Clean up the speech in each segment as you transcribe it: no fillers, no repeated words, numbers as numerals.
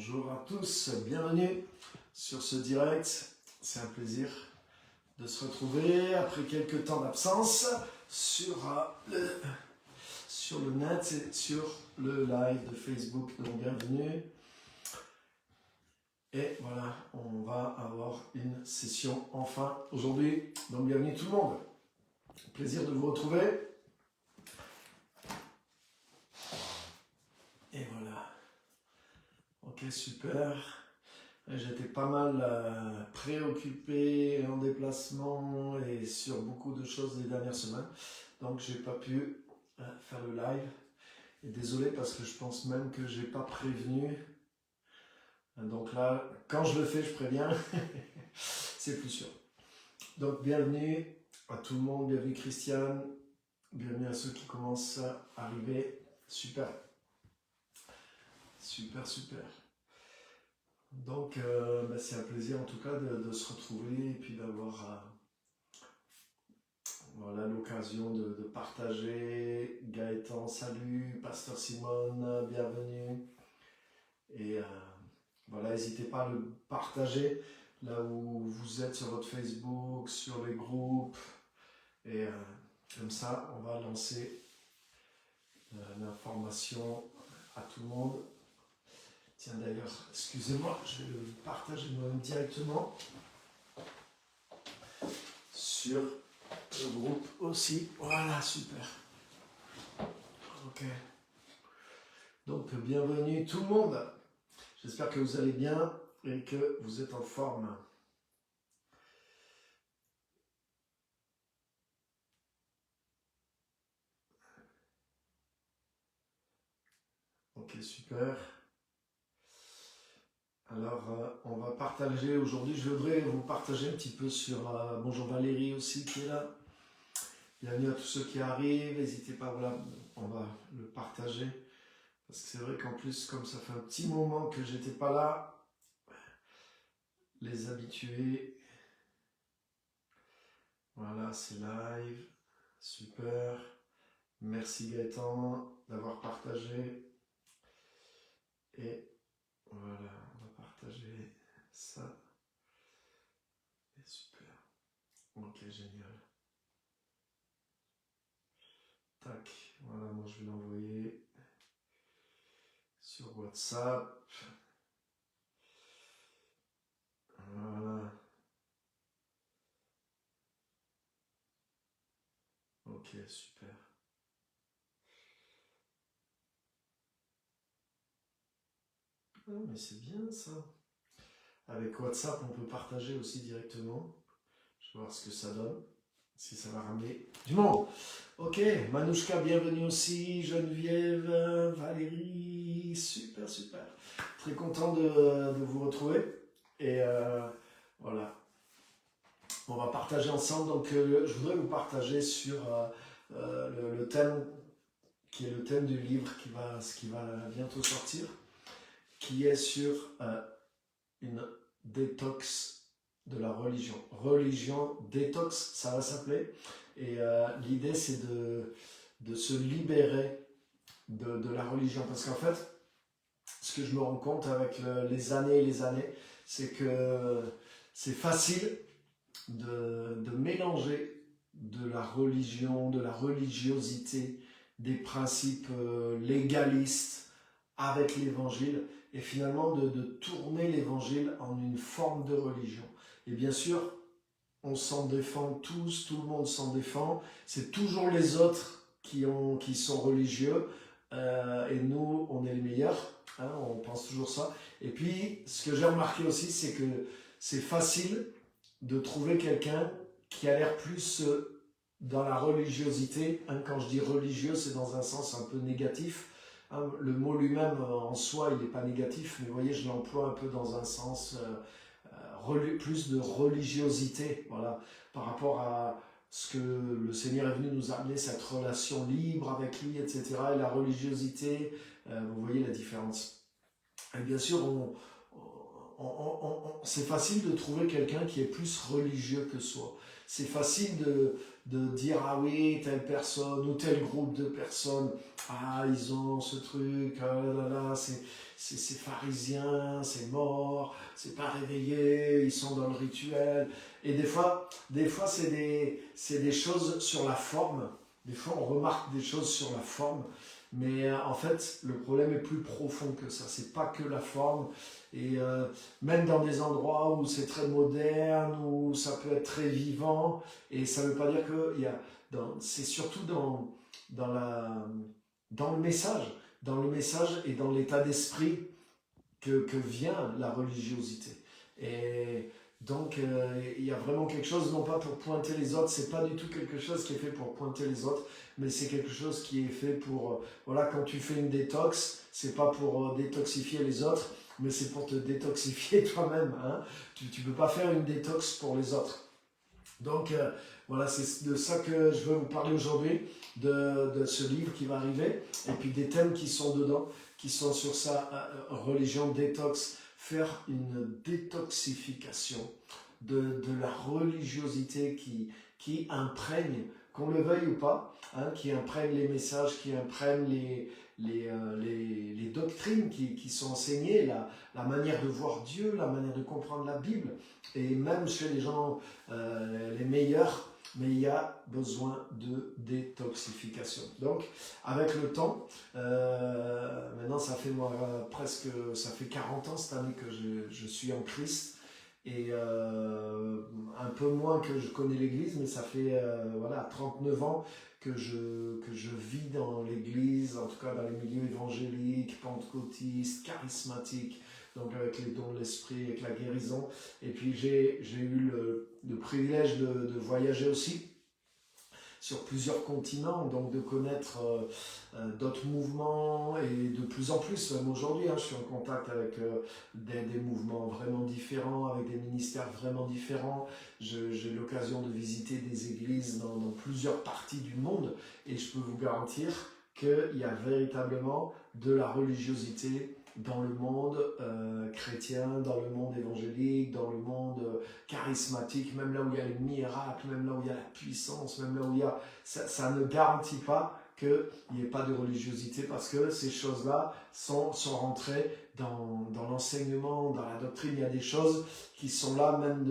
Bonjour à tous, bienvenue sur ce direct. C'est un plaisir de se retrouver après quelques temps d'absence sur le net et sur le live de Facebook. Donc bienvenue. Et voilà, on va avoir une session enfin aujourd'hui. Donc bienvenue tout le monde. Plaisir de vous retrouver. Et voilà. Ok, super. J'étais pas mal préoccupé en déplacement et sur beaucoup de choses les dernières semaines. Donc j'ai pas pu faire le live. Et désolé parce que je pense même que j'ai pas prévenu. Donc là, quand je le fais, je préviens. C'est plus sûr. Donc bienvenue à tout le monde, bienvenue Christiane, bienvenue à ceux qui commencent à arriver. Super. Super, super. Donc c'est un plaisir en tout cas de se retrouver et puis d'avoir voilà, l'occasion de partager. Gaëtan, salut, Pasteur Simone, bienvenue. Et voilà, n'hésitez pas à le partager là où vous êtes sur votre Facebook, sur les groupes. Et comme ça, on va lancer l'information à tout le monde. Tiens d'ailleurs, excusez-moi, je vais le partager moi-même directement sur le groupe aussi. Voilà, super. Ok. Donc, bienvenue tout le monde. J'espère que vous allez bien et que vous êtes en forme. Ok, super. Alors, on va partager aujourd'hui. Je voudrais vous partager un petit peu sur... bonjour Valérie aussi qui est là. Bienvenue à tous ceux qui arrivent. N'hésitez pas, voilà, on va le partager. Parce que c'est vrai qu'en plus, comme ça fait un petit moment que j'étais pas là, les habitués. Voilà, c'est live. Super. Merci Gaëtan d'avoir partagé. Et voilà, on va partager ça. Et super. Ok, génial. Tac. Voilà, moi je vais l'envoyer sur WhatsApp. Voilà. Ok, super. Ah, mais c'est bien ça. Avec WhatsApp, on peut partager aussi directement. Je vais voir ce que ça donne. Si ça va ramener du monde. Ok, Manouchka, bienvenue aussi. Geneviève, Valérie, super, super. Très content de vous retrouver. Et voilà. On va partager ensemble. Donc, je voudrais vous partager sur le thème qui est le thème du livre qui va bientôt sortir, qui est sur une détox de la religion. Religion détox, ça va s'appeler. Et l'idée, c'est de se libérer de la religion. Parce qu'en fait, ce que je me rends compte avec les années et les années, c'est que c'est facile de mélanger de la religion, de la religiosité, des principes légalistes avec l'évangile et finalement de tourner l'évangile en une forme de religion. Et bien sûr, on s'en défend tous, tout le monde s'en défend, c'est toujours les autres qui sont religieux et nous, on est les meilleurs, hein, on pense toujours ça. Et puis, ce que j'ai remarqué aussi, c'est que c'est facile de trouver quelqu'un qui a l'air plus dans la religiosité. Hein, quand je dis religieux, c'est dans un sens un peu négatif. Hein, le mot lui-même en soi, il n'est pas négatif, mais vous voyez, je l'emploie un peu dans un sens plus de religiosité, voilà, par rapport à ce que le Seigneur est venu nous amener, cette relation libre avec lui, etc. Et la religiosité, vous voyez la différence. Et bien sûr, c'est facile de trouver quelqu'un qui est plus religieux que soi. C'est facile de dire ah oui, telle personne ou tel groupe de personnes, ah ils ont ce truc, ah là là, c'est pharisien, c'est mort, c'est pas réveillé, ils sont dans le rituel. Et des fois c'est des choses sur la forme. Des fois on remarque des choses sur la forme, mais en fait le problème est plus profond que ça. C'est pas que la forme. Et même dans des endroits où c'est très moderne, où ça peut être très vivant, et ça ne veut pas dire que c'est surtout dans, la, dans le message et dans l'état d'esprit que vient la religiosité. Et donc il y a vraiment quelque chose, non pas pour pointer les autres, c'est pas du tout quelque chose qui est fait pour pointer les autres, mais c'est quelque chose qui est fait pour, voilà, quand tu fais une détox, c'est pas pour détoxifier les autres, mais c'est pour te détoxifier toi-même. Hein. Tu ne peux pas faire une détox pour les autres. Donc voilà, c'est de ça que je veux vous parler aujourd'hui, de ce livre qui va arriver, et puis des thèmes qui sont dedans, qui sont sur sa religion détox, faire une détoxification de la religiosité qui imprègne, qu'on le veuille ou pas, hein, qui imprègne les messages, qui imprègne les doctrines qui sont enseignées, la manière de voir Dieu, la manière de comprendre la Bible, et même chez les gens les meilleurs, mais il y a besoin de détoxification. Donc, avec le temps, maintenant ça fait ça fait 40 ans cette année que je suis en Christ, et un peu moins que je connais l'Église, mais ça fait voilà, 39 ans que je vis dans l'Église, en tout cas dans les milieux évangéliques, pentecôtistes, charismatiques, donc avec les dons de l'esprit, avec la guérison. Et puis j'ai eu le privilège de voyager aussi sur plusieurs continents, donc de connaître d'autres mouvements, et de plus en plus, même aujourd'hui, hein, je suis en contact avec des mouvements vraiment différents, avec des ministères vraiment différents. J'ai l'occasion de visiter des églises dans plusieurs parties du monde, et je peux vous garantir qu'il y a véritablement de la religiosité dans le monde chrétien, dans le monde évangélique, dans le monde charismatique, même là où il y a les miracles, même là où il y a la puissance, même là où il y a... Ça ne garantit pas qu'il n'y ait pas de religiosité, parce que ces choses-là sont rentrées dans l'enseignement, dans la doctrine. Il y a des choses qui sont là même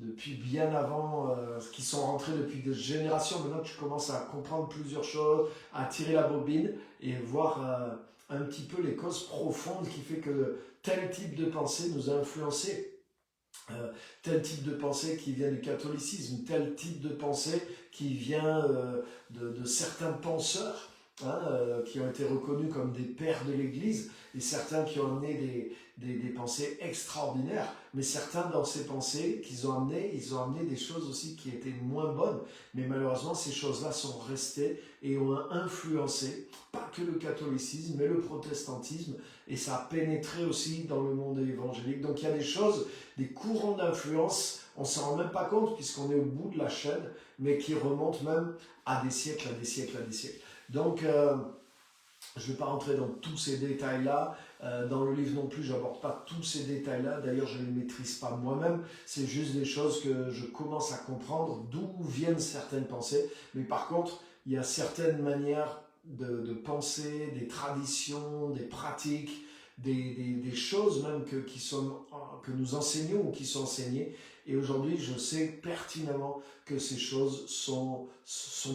depuis bien avant, qui sont rentrées depuis des générations. Maintenant tu commences à comprendre plusieurs choses, à tirer la bobine et voir un petit peu les causes profondes qui fait que tel type de pensée nous a influencés. Tel type de pensée qui vient du catholicisme, tel type de pensée qui vient de certains penseurs, hein, qui ont été reconnus comme des pères de l'Église, et certains qui ont amené des pensées extraordinaires, mais certains dans ces pensées qu'ils ont amené, ils ont amené des choses aussi qui étaient moins bonnes, mais malheureusement ces choses-là sont restées et ont influencé, pas que le catholicisme, mais le protestantisme, et ça a pénétré aussi dans le monde évangélique. Donc il y a des choses, des courants d'influence, on ne s'en rend même pas compte puisqu'on est au bout de la chaîne, mais qui remontent même à des siècles, à des siècles, à des siècles. Donc, je ne vais pas rentrer dans tous ces détails-là. Dans le livre non plus, je n'aborde pas tous ces détails-là. D'ailleurs, je ne les maîtrise pas moi-même. C'est juste des choses que je commence à comprendre, d'où viennent certaines pensées. Mais par contre, il y a certaines manières de penser, des traditions, des pratiques, des choses même que nous enseignons ou qui sont enseignées. Et aujourd'hui, je sais pertinemment que ces choses sont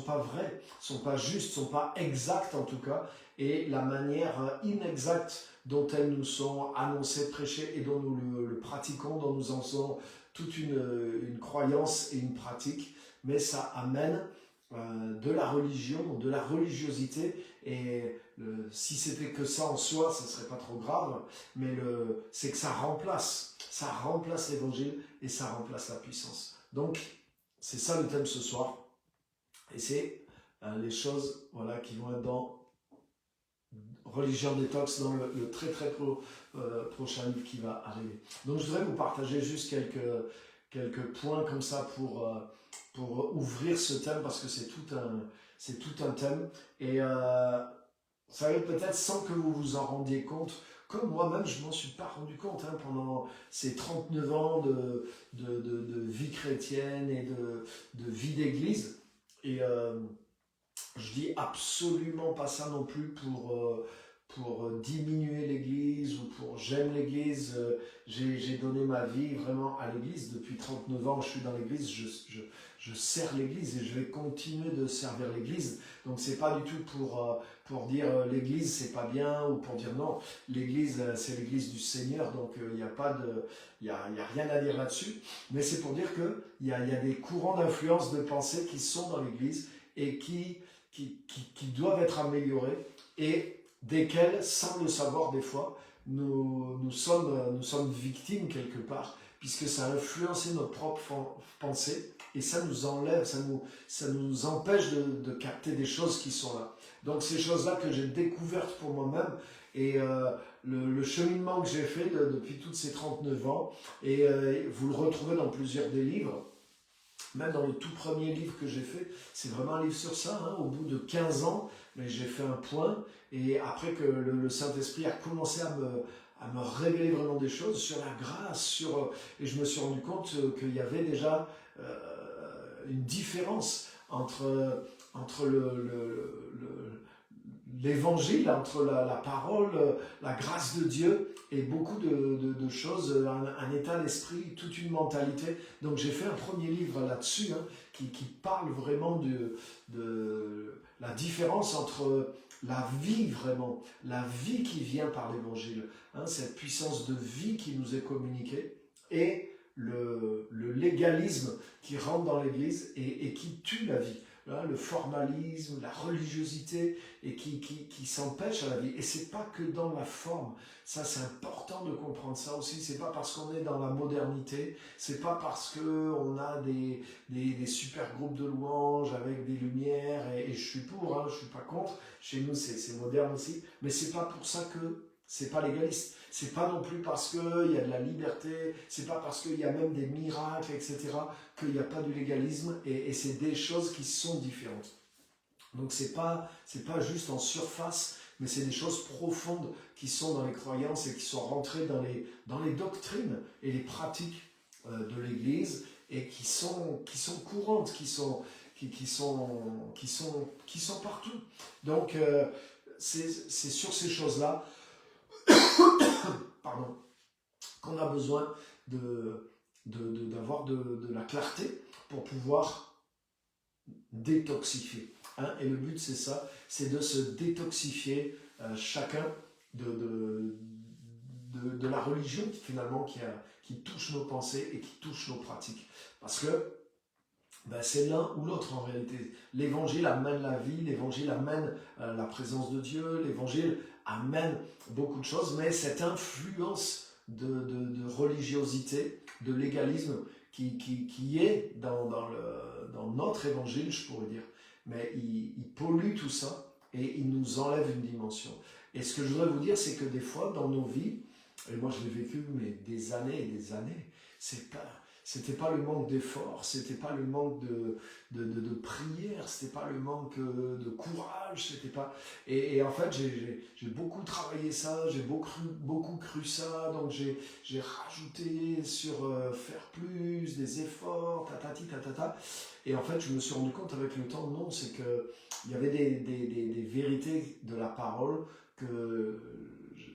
pas vraies, sont pas justes, sont pas exactes en tout cas, et la manière inexacte dont elles nous sont annoncées, prêchées, et dont nous le pratiquons, dont nous en faisons toute une croyance et une pratique, mais ça amène de la religion, de la religiosité, et si c'était que ça en soi, ça serait pas trop grave, mais c'est que ça remplace l'évangile, et ça remplace la puissance. Donc, c'est ça le thème ce soir, et c'est les choses, voilà, qui vont être dans Religion Détox, dans le très très prochain livre qui va arriver. Donc je voudrais vous partager juste quelques points comme ça pour ouvrir ce thème, parce que c'est tout un thème, et ça va être peut-être sans que vous vous en rendiez compte, comme moi-même je ne m'en suis pas rendu compte pendant ces 39 ans de vie chrétienne et de vie d'église. Et je dis absolument pas ça non plus pour diminuer l'Église ou pour j'aime l'Église. J'ai donné ma vie vraiment à l'Église. Depuis 39 ans, je suis dans l'Église, je sers l'Église et je vais continuer de servir l'Église. Donc c'est pas du tout pour dire l'Église c'est pas bien ou pour dire non. L'Église c'est l'Église du Seigneur, donc il n'y a pas de, il y a rien à dire là-dessus. Mais c'est pour dire que il y a des courants d'influence de pensée qui sont dans l'Église et qui doivent être améliorés et desquels, sans le savoir des fois, nous sommes victimes quelque part, puisque ça a influencé notre propre pensée et ça nous enlève, ça nous empêche de capter des choses qui sont là. Donc ces choses-là que j'ai découvertes pour moi-même et le cheminement que j'ai fait depuis toutes ces 39 ans, et vous le retrouvez dans plusieurs des livres. Même dans le tout premier livre que j'ai fait, c'est vraiment un livre sur ça, hein, au bout de 15 ans, mais j'ai fait un point, et après que le Saint-Esprit a commencé à me révéler vraiment des choses sur la grâce, et je me suis rendu compte qu'il y avait déjà une différence entre l'évangile, entre la parole, la grâce de Dieu et beaucoup de choses, un état d'esprit, toute une mentalité. Donc j'ai fait un premier livre là-dessus hein, qui parle vraiment de la différence entre la vie vraiment, la vie qui vient par l'évangile, hein, cette puissance de vie qui nous est communiquée et le légalisme qui rentre dans l'Église et qui tue la vie. Là, le formalisme, la religiosité et qui s'empêche à la vie. Et c'est pas que dans la forme. Ça, c'est important de comprendre ça aussi. C'est pas parce qu'on est dans la modernité, c'est pas parce qu'on a des super groupes de louanges avec des lumières, et je suis pour, hein, je suis pas contre. Chez nous, c'est moderne aussi. Mais c'est pas pour ça que c'est pas légaliste. C'est pas non plus parce qu'il y a de la liberté, c'est pas parce qu'il y a même des miracles, etc., qu'il n'y a pas du légalisme, et c'est des choses qui sont différentes. Donc c'est pas juste en surface, mais c'est des choses profondes qui sont dans les croyances et qui sont rentrées dans les doctrines et les pratiques de l'Église et qui sont courantes, qui sont partout. Donc c'est sur ces choses-là pardon, qu'on a besoin d'avoir de la clarté pour pouvoir détoxifier. Hein? Et le but, c'est ça, c'est de se détoxifier chacun de la religion finalement qui touche nos pensées et qui touche nos pratiques. Parce que ben, c'est l'un ou l'autre en réalité. L'évangile amène la vie, l'évangile amène la présence de Dieu, l'évangile amène beaucoup de choses, mais cette influence de religiosité, de légalisme qui est dans notre évangile, je pourrais dire, mais il pollue tout ça et il nous enlève une dimension. Et ce que je voudrais vous dire, c'est que des fois, dans nos vies, et moi je l'ai vécu mais des années et des années, c'était pas le manque d'effort, c'était pas le manque de prière, c'était pas le manque de courage, c'était pas... Et en fait, j'ai beaucoup travaillé ça, j'ai beaucoup cru ça, donc j'ai rajouté sur faire plus, des efforts, tatata. Et en fait, je me suis rendu compte avec le temps, non, c'est qu'il y avait des vérités de la parole que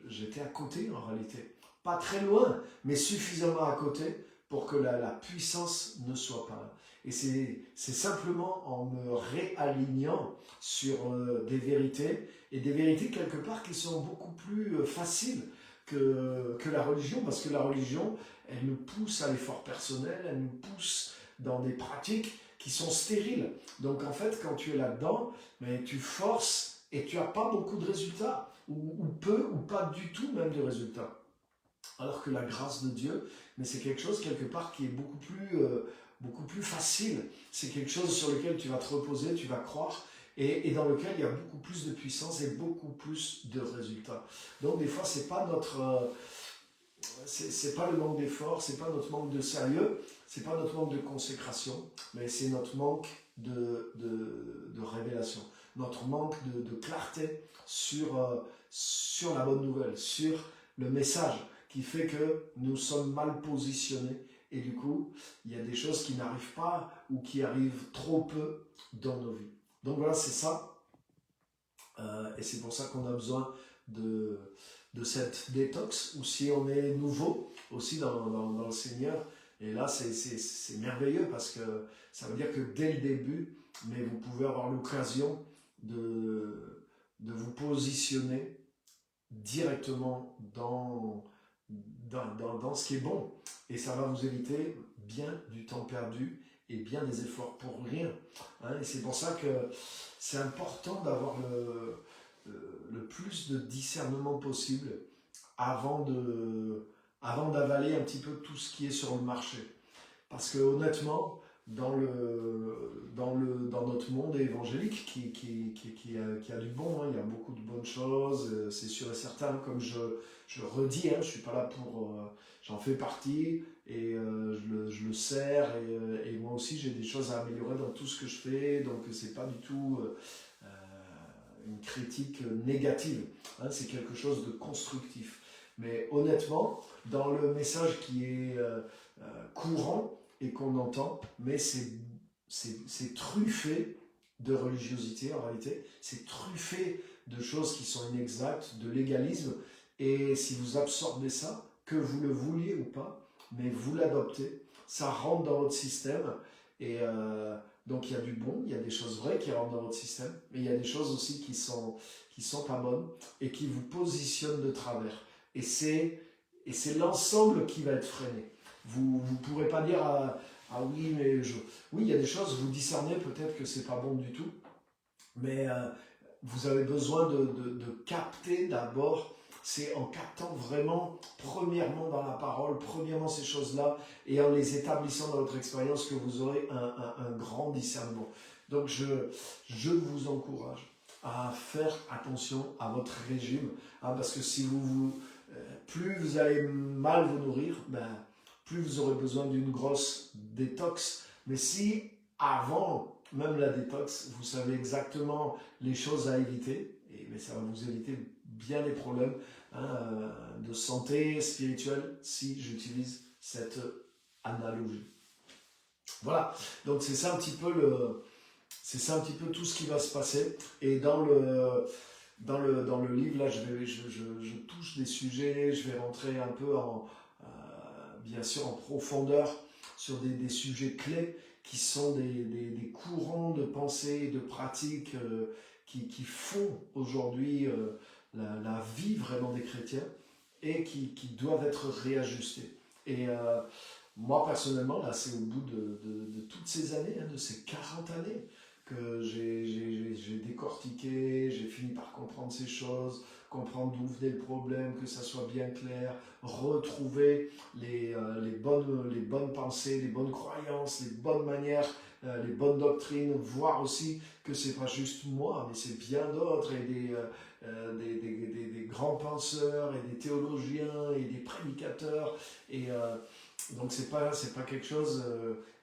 j'étais à côté en réalité. Pas très loin, mais suffisamment à côté pour que la puissance ne soit pas là. Et c'est simplement en me réalignant sur des vérités, et des vérités quelque part qui sont beaucoup plus faciles que la religion, parce que la religion, elle nous pousse à l'effort personnel, elle nous pousse dans des pratiques qui sont stériles. Donc en fait, quand tu es là-dedans, mais tu forces et tu n'as pas beaucoup de résultats, ou peu, ou pas du tout même de résultats. Alors que la grâce de Dieu, mais c'est quelque chose quelque part qui est beaucoup plus facile. C'est quelque chose sur lequel tu vas te reposer, tu vas croire, et dans lequel il y a beaucoup plus de puissance et beaucoup plus de résultats. Donc des fois, c'est pas c'est pas le manque d'effort, c'est pas notre manque de sérieux, c'est pas notre manque de consécration, mais c'est notre manque de révélation, notre manque de clarté sur la bonne nouvelle, sur le message, qui fait que nous sommes mal positionnés et du coup, il y a des choses qui n'arrivent pas ou qui arrivent trop peu dans nos vies. Donc voilà, c'est ça. Et c'est pour ça qu'on a besoin de, de cette détox, ou si on est nouveau aussi dans le Seigneur. Et là, c'est merveilleux parce que ça veut dire que dès le début, mais vous pouvez avoir l'occasion de vous positionner directement dans ce qui est bon. Et ça va vous éviter bien du temps perdu et bien des efforts pour rien. Hein. Et c'est pour ça que c'est important d'avoir le plus de discernement possible avant d'avaler un petit peu tout ce qui est sur le marché. Parce que honnêtement, dans notre monde évangélique qui a du bon, hein, il y a beaucoup de bonnes choses, c'est sûr et certain, comme je redis, hein, je ne suis pas là pour... j'en fais partie et je le sers et moi aussi j'ai des choses à améliorer dans tout ce que je fais, donc c'est pas du tout une critique négative, hein, c'est quelque chose de constructif. Mais honnêtement, dans le message qui est courant, et qu'on entend, mais c'est truffé de religiosité en réalité, c'est truffé de choses qui sont inexactes, de légalisme, et si vous absorbez ça, que vous le vouliez ou pas, mais vous l'adoptez, ça rentre dans votre système, et donc il y a du bon, il y a des choses vraies qui rentrent dans votre système, mais il y a des choses aussi qui sont pas bonnes, et qui vous positionnent de travers, et c'est l'ensemble qui va être freiné. Vous ne pourrez pas dire ah oui, mais oui, il y a des choses, vous discernez peut-être que c'est pas bon du tout, mais vous avez besoin de capter d'abord, c'est en captant vraiment, premièrement dans la parole, premièrement ces choses-là, et en les établissant dans votre expérience que vous aurez un grand discernement. Donc je vous encourage à faire attention à votre régime, hein, parce que si plus vous allez mal vous nourrir, plus vous aurez besoin d'une grosse détox. Mais si avant même la détox, vous savez exactement les choses à éviter, et ça va vous éviter bien les problèmes, hein, de santé spirituelle si j'utilise cette analogie. Voilà, donc c'est ça un petit peu tout ce qui va se passer. Et dans le livre, là, je touche des sujets, je vais rentrer un peu bien sûr en profondeur sur des sujets clés qui sont des courants de pensée et de pratiques qui font aujourd'hui la vie vraiment des chrétiens et qui doivent être réajustés. Et moi personnellement, là c'est au bout de toutes ces années, hein, de ces 40 années, que j'ai décortiqué, j'ai fini par comprendre ces choses, comprendre d'où venait le problème, que ça soit bien clair, retrouver les bonnes pensées, les bonnes croyances, les bonnes manières, les bonnes doctrines, voir aussi que c'est pas juste moi, mais c'est bien d'autres, et des grands penseurs, et des théologiens, et des prédicateurs, et donc c'est pas quelque chose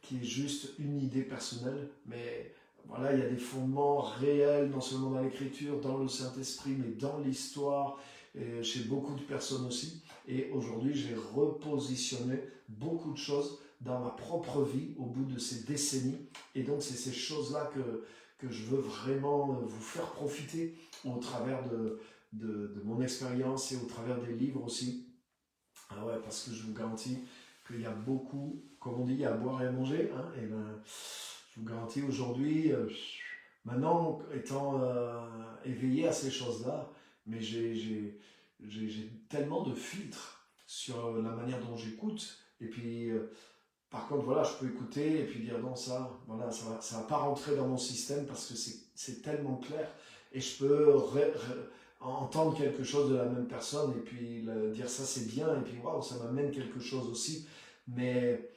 qui est juste une idée personnelle, mais voilà, il y a des fondements réels, non seulement dans l'écriture, dans le Saint-Esprit, mais dans l'histoire, et chez beaucoup de personnes aussi. Et aujourd'hui, j'ai repositionné beaucoup de choses dans ma propre vie au bout de ces décennies. Et donc, c'est ces choses-là que je veux vraiment vous faire profiter au travers de mon expérience et au travers des livres aussi. Ah ouais, parce que je vous garantis qu'il y a beaucoup, comme on dit, à boire et à manger. Hein, et je vous garantis aujourd'hui, maintenant étant éveillé à ces choses-là, mais j'ai tellement de filtres sur la manière dont j'écoute. Et puis, par contre, voilà, je peux écouter et puis dire non, voilà, ça va pas rentrer dans mon système parce que c'est tellement clair. Et je peux entendre quelque chose de la même personne et puis dire ça c'est bien et puis waouh, ça m'amène quelque chose aussi. Mais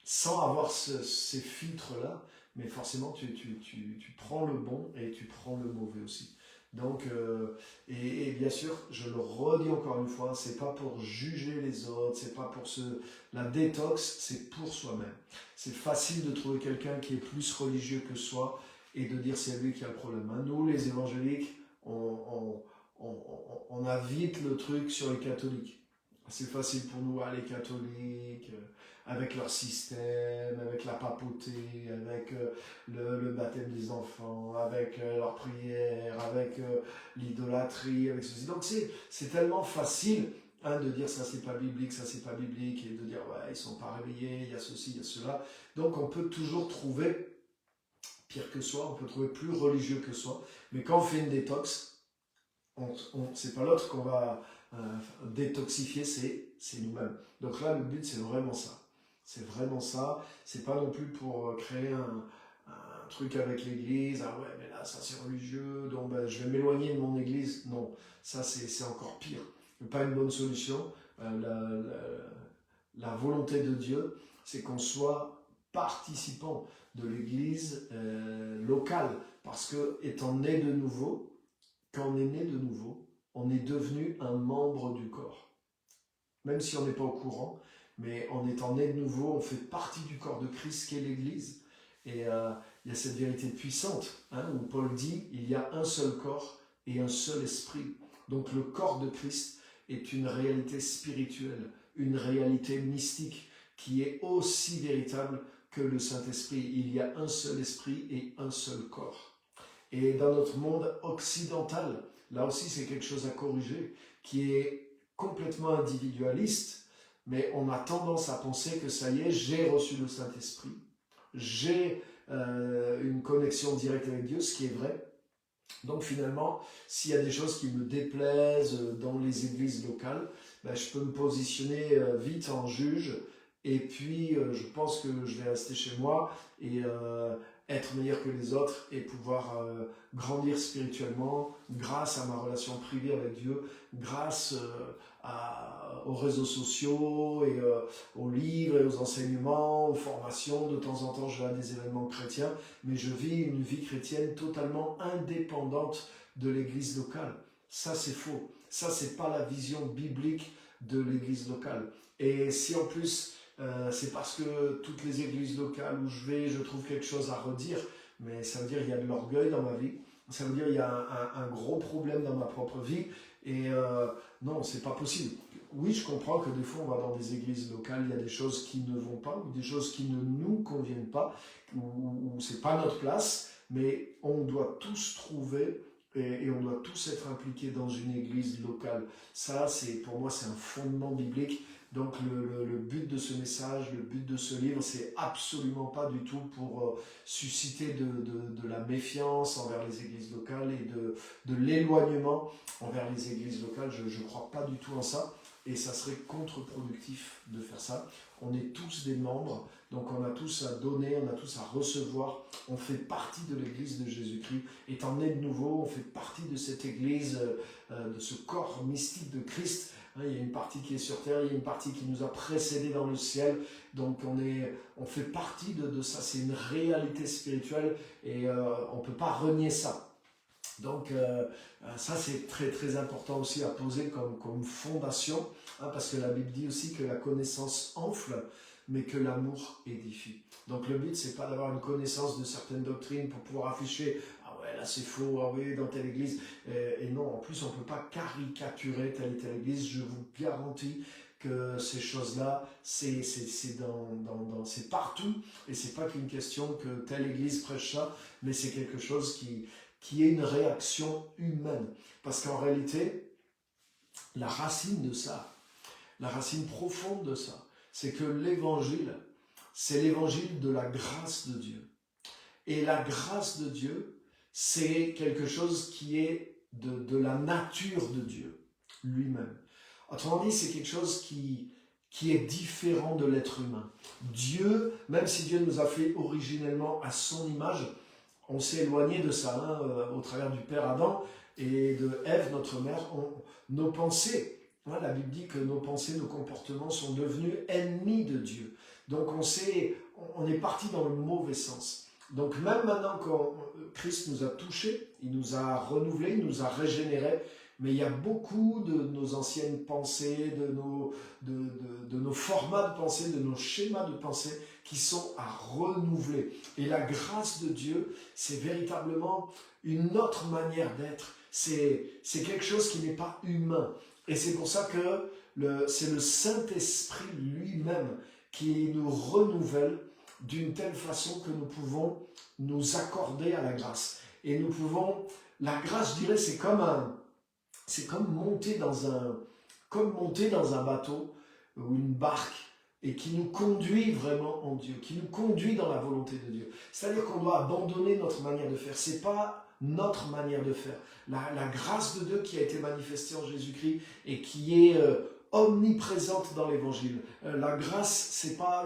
sans avoir ces filtres-là, mais forcément tu prends le bon et tu prends le mauvais aussi. Donc, et bien sûr, je le redis encore une fois, c'est pas pour juger les autres, c'est pas pour la détox, c'est pour soi-même. C'est facile de trouver quelqu'un qui est plus religieux que soi et de dire c'est lui qui a le problème. Nous, les évangéliques, on a vite le truc sur les catholiques. C'est facile pour nous, les catholiques, avec leur système, avec la papauté, avec le baptême des enfants, avec leur prière, avec l'idolâtrie, avec ceci. Donc c'est tellement facile de dire ça c'est pas biblique, ça c'est pas biblique, et de dire ouais, ils sont pas réveillés, il y a ceci, il y a cela. Donc on peut toujours trouver pire que soi, on peut trouver plus religieux que soi, mais quand on fait une détox, c'est pas l'autre qu'on va détoxifier, c'est nous-mêmes. Donc là, le but, c'est vraiment ça. C'est vraiment ça. C'est pas non plus pour créer un truc avec l'église. Ah ouais, mais là, ça c'est religieux, donc ben, je vais m'éloigner de mon église. Non, ça c'est encore pire. Pas une bonne solution. La volonté de Dieu, c'est qu'on soit participant de l'église locale. Parce que, étant né de nouveau, quand on est né de nouveau, on est devenu un membre du corps. Même si on n'est pas au courant, mais en étant né de nouveau, on fait partie du corps de Christ qui est l'Église. Et il y a cette vérité puissante, où Paul dit, il y a un seul corps et un seul esprit. Donc le corps de Christ est une réalité spirituelle, une réalité mystique, qui est aussi véritable que le Saint-Esprit. Il y a un seul esprit et un seul corps. Et dans notre monde occidental, là aussi c'est quelque chose à corriger, qui est complètement individualiste, mais on a tendance à penser que ça y est, j'ai reçu le Saint-Esprit, j'ai une connexion directe avec Dieu, ce qui est vrai. Donc finalement, s'il y a des choses qui me déplaisent dans les églises locales, ben, je peux me positionner vite en juge, et puis je pense que je vais rester chez moi et être meilleur que les autres et pouvoir grandir spirituellement grâce à ma relation privée avec Dieu, grâce aux réseaux sociaux et aux livres et aux enseignements, aux formations. De temps en temps, je vais à des événements chrétiens, mais je vis une vie chrétienne totalement indépendante de l'église locale. Ça, c'est faux. Ça, c'est pas la vision biblique de l'église locale. Et si en plus, c'est parce que toutes les églises locales où je vais, je trouve quelque chose à redire, mais ça veut dire qu'il y a de l'orgueil dans ma vie, ça veut dire qu'il y a un gros problème dans ma propre vie, et non, c'est pas possible. Oui, je comprends que des fois on va dans des églises locales, il y a des choses qui ne vont pas, ou des choses qui ne nous conviennent pas, ou c'est pas notre place, mais on doit tous trouver et on doit tous être impliqués dans une église locale. Ça, pour moi, c'est un fondement biblique. Donc le but de ce message, le but de ce livre, c'est absolument pas du tout pour susciter de la méfiance envers les églises locales et de l'éloignement envers les églises locales. Je ne crois pas du tout en ça, et ça serait contre-productif de faire ça. On est tous des membres, donc on a tous à donner, on a tous à recevoir. On fait partie de l'église de Jésus-Christ. Étant né de nouveau, on fait partie de cette église, de ce corps mystique de Christ. Il y a une partie qui est sur terre, il y a une partie qui nous a précédés dans le ciel. Donc on fait partie de ça, c'est une réalité spirituelle, et on ne peut pas renier ça. Donc ça, c'est très très important aussi à poser comme fondation, parce que la Bible dit aussi que la connaissance enfle, mais que l'amour édifie. Donc le but, c'est pas d'avoir une connaissance de certaines doctrines pour pouvoir afficher « Ah ouais, là c'est faux, ah oui, dans telle église ». Et non, en plus, on ne peut pas caricaturer telle et telle église. Je vous garantis que ces choses-là, c'est partout. Et c'est pas qu'une question que telle église prêche ça, mais c'est quelque chose qui est une réaction humaine. Parce qu'en réalité, la racine de ça, la racine profonde de ça, c'est que l'évangile, c'est l'évangile de la grâce de Dieu. Et la grâce de Dieu, c'est quelque chose qui est de la nature de Dieu lui-même. Autrement dit, c'est quelque chose qui est différent de l'être humain. Dieu, même si Dieu nous a fait originellement à son image, on s'est éloigné de ça au travers du Père Adam et de Ève, notre mère. Nos pensées, la Bible dit que nos pensées, nos comportements sont devenus ennemis de Dieu. Donc on est parti dans le mauvais sens. Donc même maintenant que Christ nous a touchés, il nous a renouvelés, il nous a régénérés, mais il y a beaucoup de nos anciennes pensées, de nos formats de pensée, de nos schémas de pensée qui sont à renouveler. Et la grâce de Dieu, c'est véritablement une autre manière d'être. C'est quelque chose qui n'est pas humain. Et c'est pour ça que c'est le Saint-Esprit lui-même qui nous renouvelle d'une telle façon que nous pouvons nous accorder à la grâce. Et nous pouvons, la grâce, je dirais, c'est comme monter dans un bateau ou une barque et qui nous conduit vraiment en Dieu, qui nous conduit dans la volonté de Dieu. C'est-à-dire qu'on doit abandonner notre manière de faire. C'est pas notre manière de faire. La grâce de Dieu qui a été manifestée en Jésus-Christ et qui est omniprésente dans l'Évangile. La grâce, c'est pas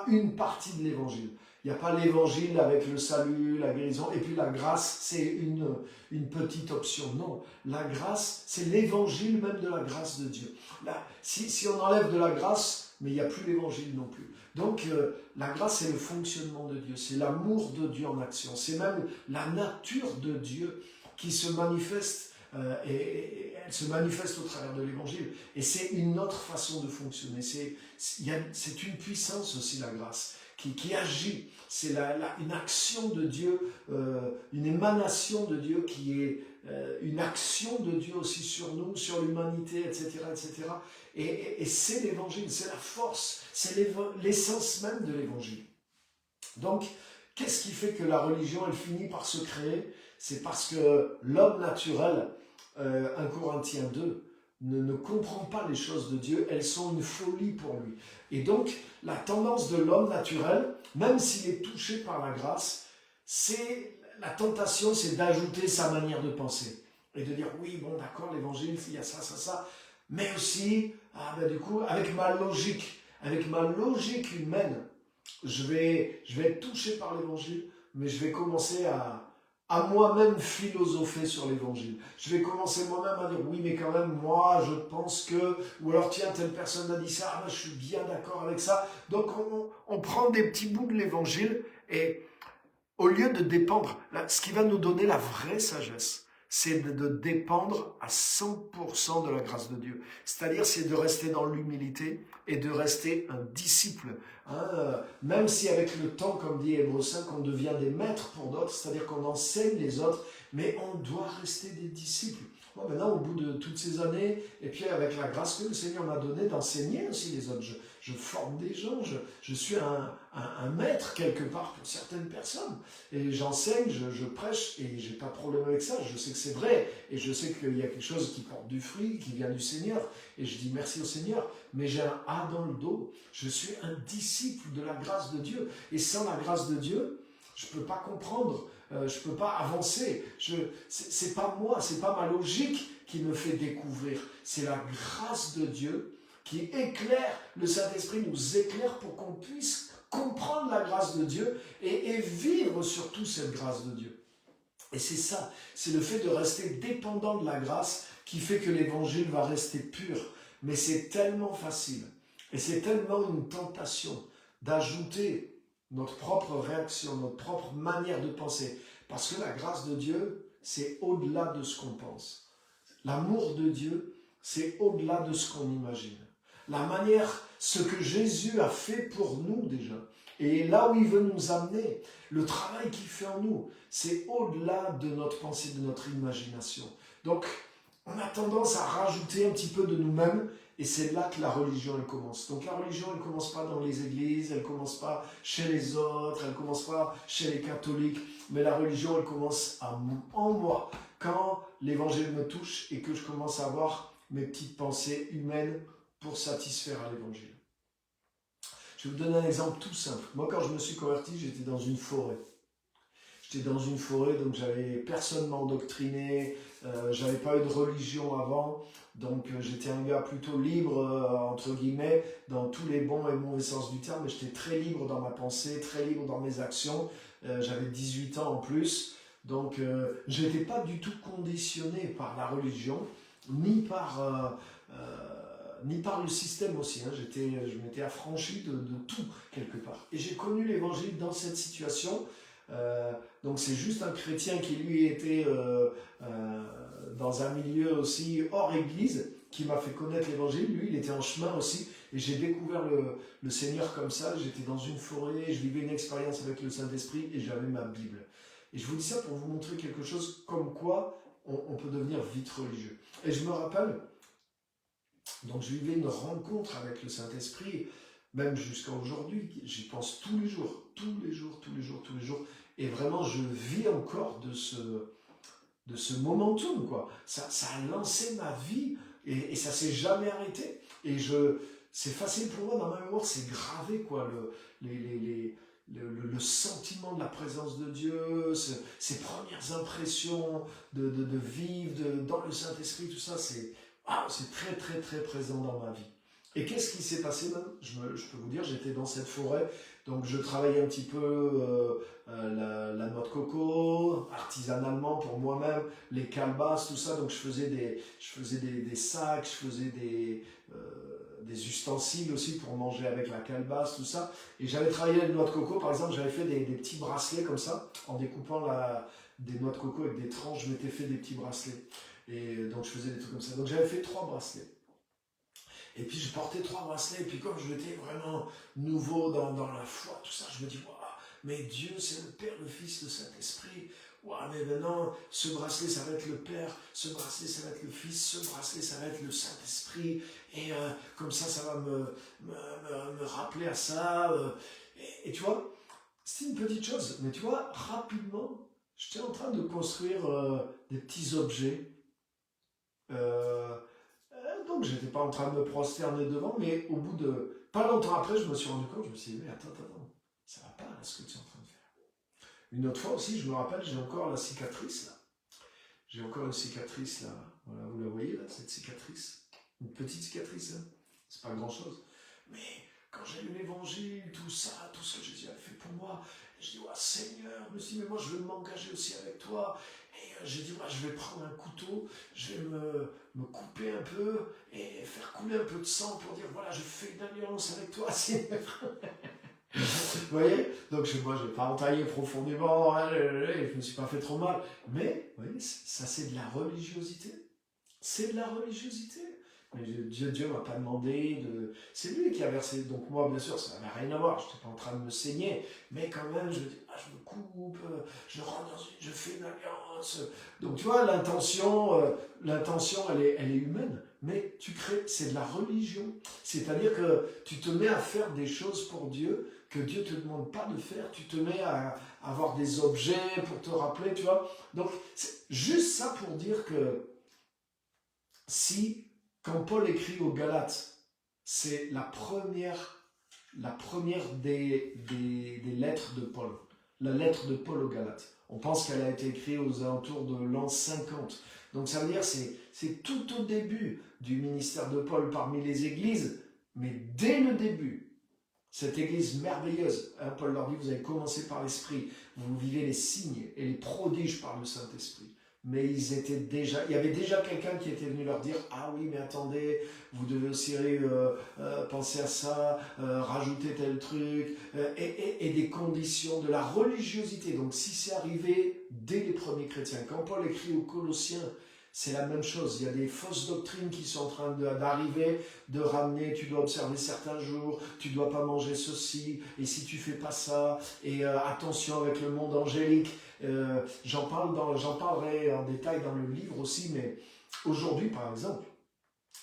une partie de l'Évangile. Il n'y a pas l'Évangile avec le salut, la guérison, et puis la grâce, c'est une petite option. Non, la grâce, c'est l'Évangile même de la grâce de Dieu. Là, si on enlève de la grâce, mais il n'y a plus l'Évangile non plus. Donc, la grâce, c'est le fonctionnement de Dieu, c'est l'amour de Dieu en action, c'est même la nature de Dieu qui se manifeste, et elle se manifeste au travers de l'Évangile. Et c'est une autre façon de fonctionner, c'est une puissance aussi, la grâce. Qui agit, c'est une action de Dieu, une émanation de Dieu qui est une action de Dieu aussi sur nous, sur l'humanité, etc., etc. Et c'est l'Évangile, c'est la force, c'est l'essence même de l'Évangile. Donc, qu'est-ce qui fait que la religion, elle finit par se créer? C'est parce que l'homme naturel, 1 Corinthiens 2, ne comprend pas les choses de Dieu, elles sont une folie pour lui. Et donc, la tendance de l'homme naturel, même s'il est touché par la grâce, la tentation, c'est d'ajouter sa manière de penser. Et de dire, oui, bon, d'accord, l'évangile, il y a ça, ça, ça, mais aussi, du coup, avec ma logique humaine, je vais être touché par l'évangile, mais je vais commencer à moi-même philosopher sur l'évangile. Je vais commencer moi-même à dire, oui, mais quand même, moi, je pense que, ou alors, tiens, telle personne a dit ça, je suis bien d'accord avec ça. Donc, on prend des petits bouts de l'évangile, et au lieu de dépendre, ce qui va nous donner la vraie sagesse, c'est de dépendre à 100% de la grâce de Dieu. C'est-à-dire, c'est de rester dans l'humilité et de rester un disciple. Même si avec le temps, comme dit Hébreux 5, on devient des maîtres pour d'autres, c'est-à-dire qu'on enseigne les autres, mais on doit rester des disciples. Moi, maintenant, au bout de toutes ces années, et puis avec la grâce que le Seigneur m'a donnée d'enseigner aussi les autres, je forme des gens, je suis un maître quelque part pour certaines personnes. Et j'enseigne, je prêche, et j'ai pas de problème avec ça. Je sais que c'est vrai, et je sais qu'il y a quelque chose qui porte du fruit, qui vient du Seigneur. Et je dis merci au Seigneur, mais j'ai un A dans le dos. Je suis un disciple de la grâce de Dieu. Et sans la grâce de Dieu, je peux pas comprendre, je peux pas avancer. C'est pas moi, c'est pas ma logique qui me fait découvrir. C'est la grâce de Dieu qui éclaire, le Saint-Esprit nous éclaire pour qu'on puisse comprendre la grâce de Dieu et vivre surtout cette grâce de Dieu. Et c'est ça, c'est le fait de rester dépendant de la grâce qui fait que l'évangile va rester pur. Mais c'est tellement facile et c'est tellement une tentation d'ajouter notre propre réaction, notre propre manière de penser. Parce que la grâce de Dieu, c'est au-delà de ce qu'on pense. L'amour de Dieu, c'est au-delà de ce qu'on imagine. La manière, ce que Jésus a fait pour nous déjà, et là où il veut nous amener, le travail qu'il fait en nous, c'est au-delà de notre pensée, de notre imagination. Donc, on a tendance à rajouter un petit peu de nous-mêmes, et c'est là que la religion, elle commence. Donc la religion, elle ne commence pas dans les églises, elle ne commence pas chez les autres, elle ne commence pas chez les catholiques, mais la religion, elle commence en moi, quand l'évangile me touche et que je commence à avoir mes petites pensées humaines pour satisfaire à l'évangile. Je vais vous donner un exemple tout simple. Moi, quand je me suis converti, j'étais dans une forêt. Donc j'avais personne m'endoctriné, j'avais pas eu de religion avant, donc j'étais un gars plutôt libre, entre guillemets, dans tous les bons et mauvais sens du terme, mais j'étais très libre dans ma pensée, très libre dans mes actions, j'avais 18 ans en plus, donc je n'étais pas du tout conditionné par la religion, ni par le système aussi, je m'étais affranchi de tout quelque part. Et j'ai connu l'évangile dans cette situation. Donc c'est juste un chrétien qui lui était dans un milieu aussi hors église qui m'a fait connaître l'évangile. Lui, il était en chemin aussi et j'ai découvert le Seigneur comme ça. J'étais dans une forêt, je vivais une expérience avec le Saint-Esprit et j'avais ma Bible. Et je vous dis ça pour vous montrer quelque chose comme quoi on peut devenir vite religieux. Et je me rappelle, Donc je vivais une rencontre avec le Saint-Esprit, même jusqu'à aujourd'hui, j'y pense tous les jours, tous les jours, tous les jours, tous les jours. Et vraiment, je vis encore de ce momentum, quoi. Ça a lancé ma vie et ça s'est jamais arrêté. Et c'est facile pour moi, dans ma mémoire, c'est gravé, quoi, le sentiment de la présence de Dieu, ces premières impressions de vivre dans le Saint-Esprit, tout ça, c'est très, très, très présent dans ma vie. Et qu'est-ce qui s'est passé même je peux vous dire, j'étais dans cette forêt, donc je travaillais un petit peu la noix de coco, artisanalement pour moi-même, les calebasses, tout ça, donc je faisais des sacs, je faisais des ustensiles aussi pour manger avec la calebasse, tout ça. Et j'avais travaillé la noix de coco, par exemple, j'avais fait des petits bracelets comme ça, en découpant des noix de coco avec des tranches, je m'étais fait des petits bracelets. Et donc je faisais des trucs comme ça. Donc j'avais fait 3 bracelets. Et puis je portais 3 bracelets, et puis comme je étais vraiment nouveau dans la foi, tout ça, je me dis, waouh, mais Dieu c'est le Père, le Fils, le Saint-Esprit. Waouh, mais maintenant, ce bracelet ça va être le Père, ce bracelet ça va être le Fils, ce bracelet ça va être le Saint-Esprit. Et comme ça va me rappeler à ça. Et tu vois, c'est une petite chose, mais tu vois, rapidement, j'étais en train de construire des petits objets. Euh, donc, j'étais pas en train de me prosterner devant, mais au bout de. Pas longtemps après, je me suis rendu compte, je me suis dit, mais attends, ça va pas là ce que tu es en train de faire. Une autre fois aussi, je me rappelle, j'ai encore la cicatrice là. J'ai encore une cicatrice là. Voilà, vous la voyez là, cette cicatrice. Une petite cicatrice, hein. C'est pas grand chose. Mais quand j'ai lu l'évangile, tout ça, tout ce que Jésus a fait pour moi, je dis, ouais, Seigneur, je me suis dit, mais moi je veux m'engager aussi avec toi. Et j'ai dit, ouais, je vais prendre un couteau, je vais me couper un peu et faire couler un peu de sang pour dire, voilà, je fais une alliance avec toi, Seigneur. Vous voyez? Donc moi, je n'ai pas entaillé profondément, hein, je ne me suis pas fait trop mal. Mais, vous voyez, ça c'est de la religiosité. C'est de la religiosité. Mais Dieu m'a pas demandé de. C'est lui qui a versé. Donc moi, bien sûr, ça n'avait rien à voir. Je n'étais pas en train de me saigner. Mais quand même, je me dis, ah, je me coupe, je rentre je fais une alliance. Donc tu vois, l'intention, elle est humaine. Mais tu crées, c'est de la religion. C'est-à-dire que tu te mets à faire des choses pour Dieu que Dieu ne te demande pas de faire. Tu te mets à avoir des objets pour te rappeler, tu vois. Donc, c'est juste ça pour dire que si, quand Paul écrit aux Galates, c'est la première des lettres de Paul, la lettre de Paul aux Galates. On pense qu'elle a été écrite aux alentours de l'an 50. Donc ça veut dire que c'est tout au début du ministère de Paul parmi les églises, mais dès le début, cette église merveilleuse, hein, Paul leur dit, vous avez commencé par l'Esprit, vous vivez les signes et les prodiges par le Saint-Esprit. Mais il y avait déjà quelqu'un qui était venu leur dire, ah oui, mais attendez, vous devez aussi penser à ça, rajouter tel truc, et des conditions de la religiosité. Donc si c'est arrivé dès les premiers chrétiens, quand Paul écrit aux Colossiens, c'est la même chose. Il y a des fausses doctrines qui sont en train d'arriver, de ramener, tu dois observer certains jours, tu ne dois pas manger ceci, et si tu ne fais pas ça, et attention avec le monde angélique. J'en parlerai en détail dans le livre aussi, mais aujourd'hui, par exemple,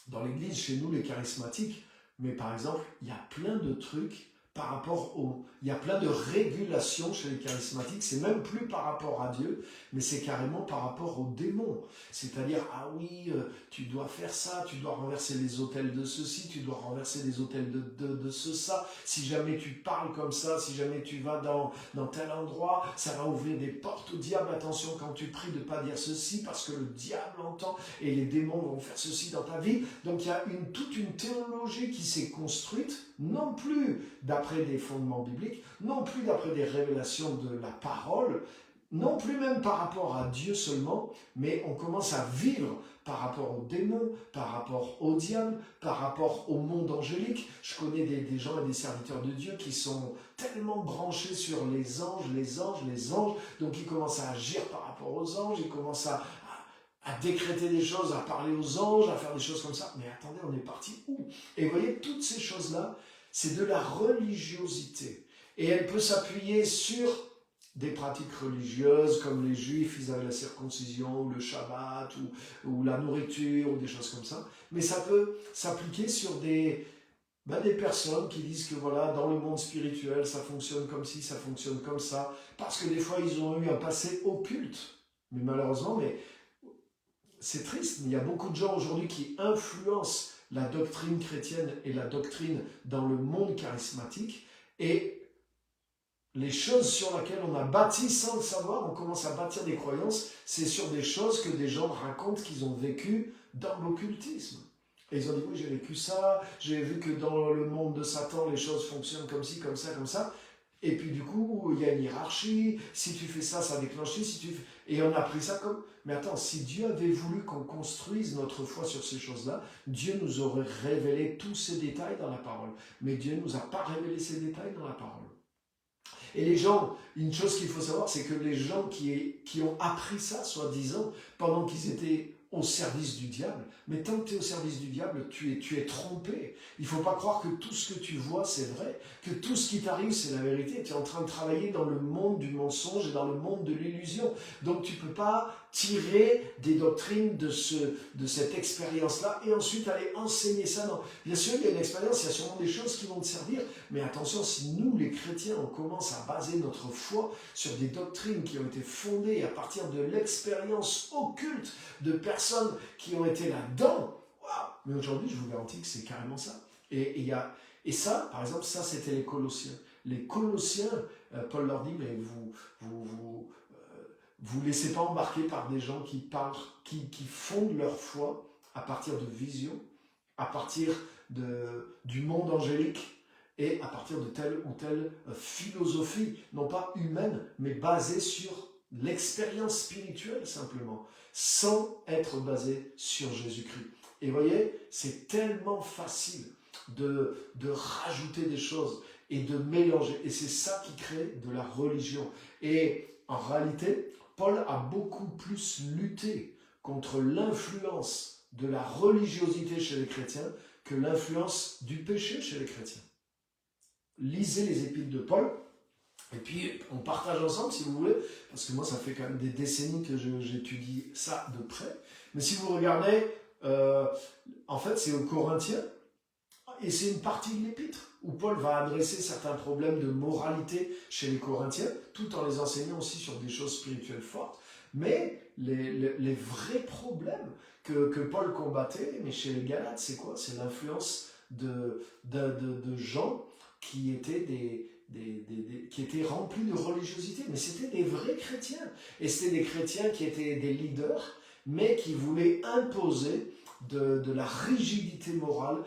dans l'église, chez nous, les charismatiques, mais par exemple, il y a plein de trucs par rapport il y a plein de régulations chez les charismatiques, c'est même plus par rapport à Dieu, mais c'est carrément par rapport aux démons. C'est-à-dire, ah oui, tu dois faire ça, tu dois renverser les autels de ceci, tu dois renverser les autels de ce, ça. Si jamais tu parles comme ça, si jamais tu vas dans tel endroit, ça va ouvrir des portes au diable. Attention quand tu pries de ne pas dire ceci, parce que le diable entend et les démons vont faire ceci dans ta vie. Donc il y a toute une théologie qui s'est construite, non plus d'après des fondements bibliques, non plus d'après des révélations de la parole, non plus même par rapport à Dieu seulement, mais on commence à vivre par rapport aux démons, par rapport au diable, par rapport au monde angélique. Je connais des gens et des serviteurs de Dieu qui sont tellement branchés sur les anges, donc ils commencent à agir par rapport aux anges, ils commencent à décréter des choses, à parler aux anges, à faire des choses comme ça. Mais attendez, on est parti où? Et vous voyez, toutes ces choses-là, c'est de la religiosité. Et elle peut s'appuyer sur des pratiques religieuses, comme les Juifs, ils avaient la circoncision, ou le Shabbat, ou la nourriture, ou des choses comme ça. Mais ça peut s'appliquer sur des personnes qui disent que voilà, dans le monde spirituel, ça fonctionne comme ci, ça fonctionne comme ça, parce que des fois, ils ont eu un passé occulte. Mais malheureusement, c'est triste, mais il y a beaucoup de gens aujourd'hui qui influencent la doctrine chrétienne et la doctrine dans le monde charismatique, et les choses sur lesquelles on a bâti sans le savoir, on commence à bâtir des croyances, c'est sur des choses que des gens racontent qu'ils ont vécues dans l'occultisme. Et ils ont dit, oui, j'ai vécu ça, j'ai vu que dans le monde de Satan, les choses fonctionnent comme ci, comme ça, comme ça. Et puis du coup, il y a une hiérarchie, si tu fais ça, ça déclenche, si tu... Et on a pris ça comme... Mais attends, si Dieu avait voulu qu'on construise notre foi sur ces choses-là, Dieu nous aurait révélé tous ces détails dans la parole. Mais Dieu ne nous a pas révélé ces détails dans la parole. Et les gens, une chose qu'il faut savoir, c'est que les gens qui ont appris ça, soi-disant, pendant qu'ils étaient au service du diable, mais tant que tu es au service du diable, tu es trompé. Il ne faut pas croire que tout ce que tu vois, c'est vrai, que tout ce qui t'arrive, c'est la vérité. Tu es en train de travailler dans le monde du mensonge et dans le monde de l'illusion. Donc tu ne peux pas tirer des doctrines de cette expérience-là et ensuite aller enseigner ça. Non. Bien sûr, il y a une expérience, il y a sûrement des choses qui vont te servir, mais attention, si nous, les chrétiens, on commence à baser notre foi sur des doctrines qui ont été fondées à partir de l'expérience occulte de personnes qui ont été là-dedans, waouh. Mais aujourd'hui, je vous garantis que c'est carrément ça. Et ça, par exemple, ça, c'était les Colossiens. Les Colossiens, Paul leur dit, mais vous laissez pas embarquer par des gens qui parlent, qui fondent leur foi à partir de visions, à partir du monde angélique et à partir de telle ou telle philosophie, non pas humaine, mais basée sur l'expérience spirituelle simplement, sans être basée sur Jésus-Christ. Et vous voyez, c'est tellement facile de rajouter des choses et de mélanger. Et c'est ça qui crée de la religion. Et en réalité, Paul a beaucoup plus lutté contre l'influence de la religiosité chez les chrétiens que l'influence du péché chez les chrétiens. Lisez les épîtres de Paul, et puis on partage ensemble si vous voulez, parce que moi ça fait quand même des décennies que j'étudie ça de près. Mais si vous regardez, en fait c'est aux Corinthiens, et c'est une partie de l'épître où Paul va adresser certains problèmes de moralité chez les Corinthiens, tout en les enseignant aussi sur des choses spirituelles fortes. Mais les vrais problèmes que Paul combattait, mais chez les Galates, c'est quoi? C'est l'influence de gens qui étaient qui étaient remplis de religiosité, mais c'était des vrais chrétiens. Et c'était des chrétiens qui étaient des leaders, mais qui voulaient imposer de la rigidité morale,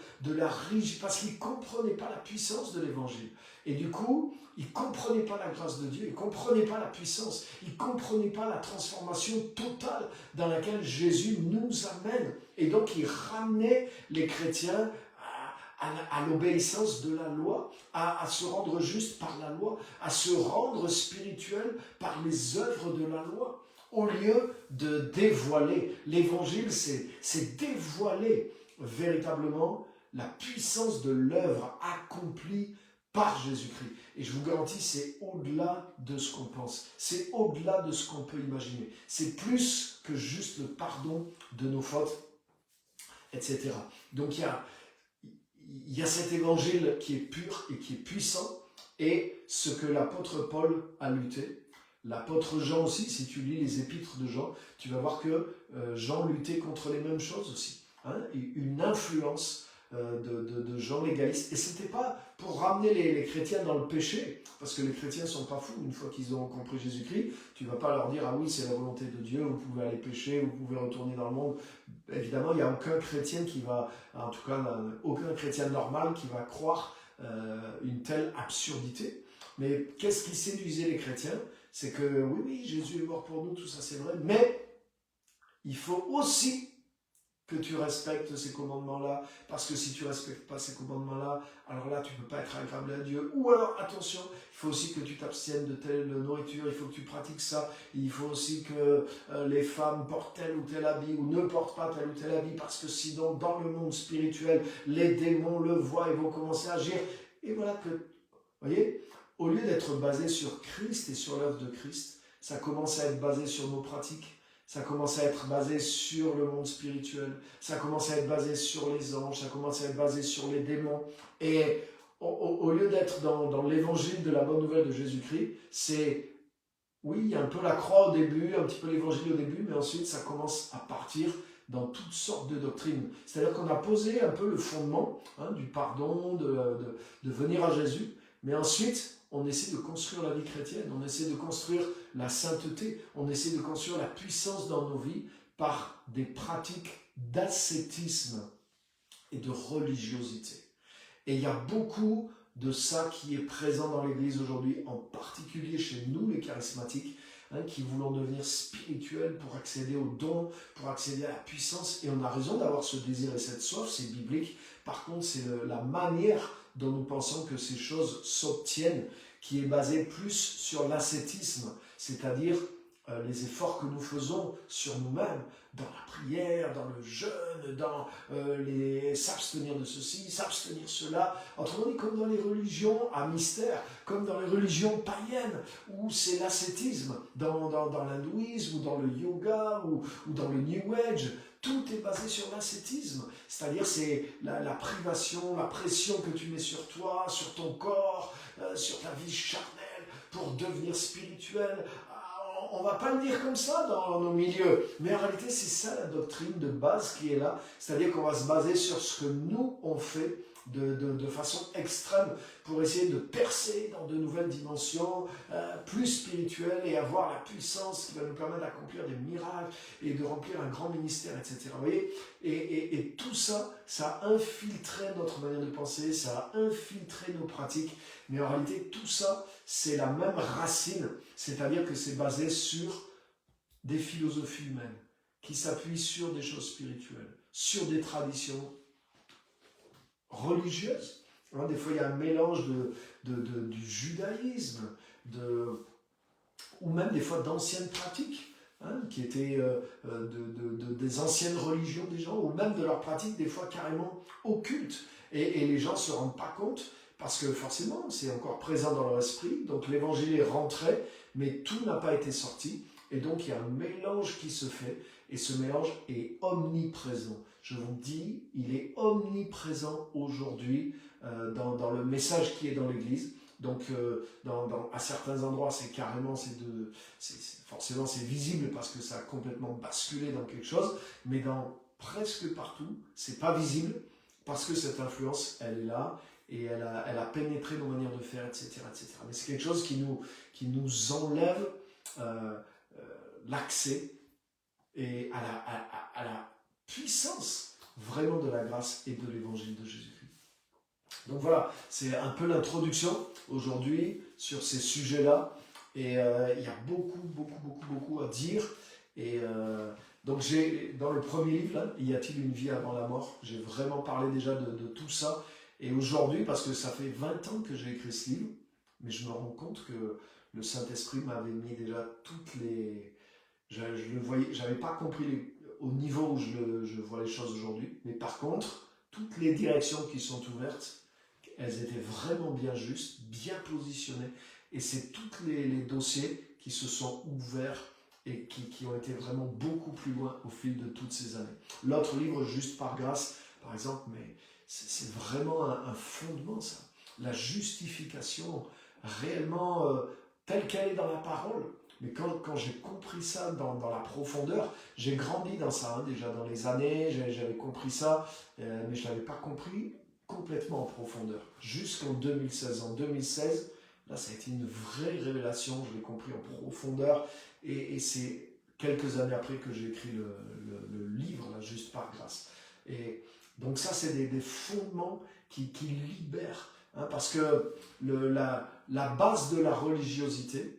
parce qu'ils ne comprenaient pas la puissance de l'évangile. Et du coup, ils ne comprenaient pas la grâce de Dieu, ils ne comprenaient pas la puissance, ils ne comprenaient pas la transformation totale dans laquelle Jésus nous amène. Et donc, ils ramenaient les chrétiens à l'obéissance de la loi, à se rendre juste par la loi, à se rendre spirituel par les œuvres de la loi, au lieu de dévoiler. L'évangile, c'est dévoiler véritablement la puissance de l'œuvre accomplie par Jésus-Christ. Et je vous garantis, c'est au-delà de ce qu'on pense, c'est au-delà de ce qu'on peut imaginer. C'est plus que juste le pardon de nos fautes, etc. Donc il y a cet évangile qui est pur et qui est puissant, et ce que l'apôtre Paul a lutté. L'apôtre Jean aussi, si tu lis les épîtres de Jean, tu vas voir que Jean luttait contre les mêmes choses aussi. Hein, une influence de gens légalistes. Et ce n'était pas pour ramener les chrétiens dans le péché, parce que les chrétiens ne sont pas fous. Une fois qu'ils ont compris Jésus-Christ, tu ne vas pas leur dire « Ah oui, c'est la volonté de Dieu, vous pouvez aller pécher, vous pouvez retourner dans le monde ». Évidemment, il n'y a aucun chrétien qui va, en tout cas aucun chrétien normal qui va croire une telle absurdité. Mais qu'est-ce qui séduisait les chrétiens? C'est que oui, Jésus est mort pour nous, tout ça c'est vrai, mais il faut aussi que tu respectes ces commandements-là, parce que si tu ne respectes pas ces commandements-là, alors là, tu ne peux pas être agréable à Dieu. Ou alors, attention, il faut aussi que tu t'abstiennes de telle nourriture, il faut que tu pratiques ça, il faut aussi que les femmes portent tel ou tel habit, ou ne portent pas tel ou tel habit, parce que sinon, dans le monde spirituel, les démons le voient et vont commencer à agir. Et voilà que, vous voyez, au lieu d'être basé sur Christ et sur l'œuvre de Christ, ça commence à être basé sur nos pratiques, ça commence à être basé sur le monde spirituel, ça commence à être basé sur les anges, ça commence à être basé sur les démons. Et au lieu d'être dans l'évangile de la bonne nouvelle de Jésus-Christ, c'est, oui, il y a un peu la croix au début, un petit peu l'évangile au début, mais ensuite ça commence à partir dans toutes sortes de doctrines. C'est-à-dire qu'on a posé un peu le fondement du pardon, de venir à Jésus, mais ensuite on essaie de construire la vie chrétienne, on essaie de construire la sainteté, on essaie de construire la puissance dans nos vies par des pratiques d'ascétisme et de religiosité. Et il y a beaucoup de ça qui est présent dans l'Église aujourd'hui, en particulier chez nous les charismatiques, qui voulons devenir spirituels pour accéder aux dons, pour accéder à la puissance. Et on a raison d'avoir ce désir et cette soif, c'est biblique. Par contre, c'est la manière dont nous pensons que ces choses s'obtiennent, qui est basée plus sur l'ascétisme, c'est-à-dire les efforts que nous faisons sur nous-mêmes, dans la prière, dans le jeûne, dans s'abstenir de ceci, s'abstenir de cela. Autrement dit, comme dans les religions à mystère, comme dans les religions païennes, où c'est l'ascétisme, dans l'hindouisme, ou dans le yoga, ou dans le New Age, tout est basé sur l'ascétisme. C'est-à-dire, c'est la privation, la pression que tu mets sur toi, sur ton corps, sur ta vie charnelle, pour devenir spirituel. On ne va pas le dire comme ça dans nos milieux, mais en réalité c'est ça la doctrine de base qui est là, c'est-à-dire qu'on va se baser sur ce que nous on fait de façon extrême pour essayer de percer dans de nouvelles dimensions plus spirituelles et avoir la puissance qui va nous permettre d'accomplir des miracles et de remplir un grand ministère, etc. Vous voyez, et tout ça, ça a infiltré notre manière de penser, ça a infiltré nos pratiques, mais en réalité tout ça, c'est la même racine, c'est-à-dire que c'est basé sur des philosophies humaines qui s'appuient sur des choses spirituelles, sur des traditions religieuses. Des fois, il y a un mélange du judaïsme, ou même des fois d'anciennes pratiques, qui étaient des anciennes religions des gens, ou même de leurs pratiques des fois carrément occultes. Et les gens ne se rendent pas compte, parce que forcément, c'est encore présent dans leur esprit, donc l'évangile est rentré, mais tout n'a pas été sorti, et donc il y a un mélange qui se fait, et ce mélange est omniprésent. Je vous dis, il est omniprésent aujourd'hui dans le message qui est dans l'Église. Donc, à certains endroits, c'est carrément, forcément, c'est visible parce que ça a complètement basculé dans quelque chose, mais dans presque partout, c'est pas visible parce que cette influence, elle est là et elle a pénétré nos manières de faire, etc., etc. Mais c'est quelque chose qui nous enlève l'accès et à la puissance vraiment de la grâce et de l'évangile de Jésus-Christ. Donc voilà, c'est un peu l'introduction aujourd'hui sur ces sujets-là. Et il y a beaucoup à dire. Et donc dans le premier livre, là, Y a-t-il une vie avant la mort? J'ai vraiment parlé déjà de tout ça. Et aujourd'hui, parce que ça fait 20 ans que j'ai écrit ce livre, mais je me rends compte que le Saint-Esprit m'avait mis déjà toutes les... Je le voyais, j'avais pas compris au niveau où je vois les choses aujourd'hui. Mais par contre, toutes les directions qui sont ouvertes, elles étaient vraiment bien justes, bien positionnées. Et c'est tous les dossiers qui se sont ouverts et qui ont été vraiment beaucoup plus loin au fil de toutes ces années. L'autre livre, Juste par grâce, par exemple, mais c'est vraiment un fondement, ça. La justification réellement telle qu'elle est dans la parole. Mais quand j'ai compris ça dans la profondeur, j'ai grandi dans ça, déjà dans les années, j'avais compris ça, mais je ne l'avais pas compris complètement en profondeur, jusqu'en 2016. En 2016, là, ça a été une vraie révélation, je l'ai compris en profondeur, et c'est quelques années après que j'ai écrit le livre, là, Juste par grâce. Et donc ça, c'est des fondements qui libèrent, parce que la base de la religiosité,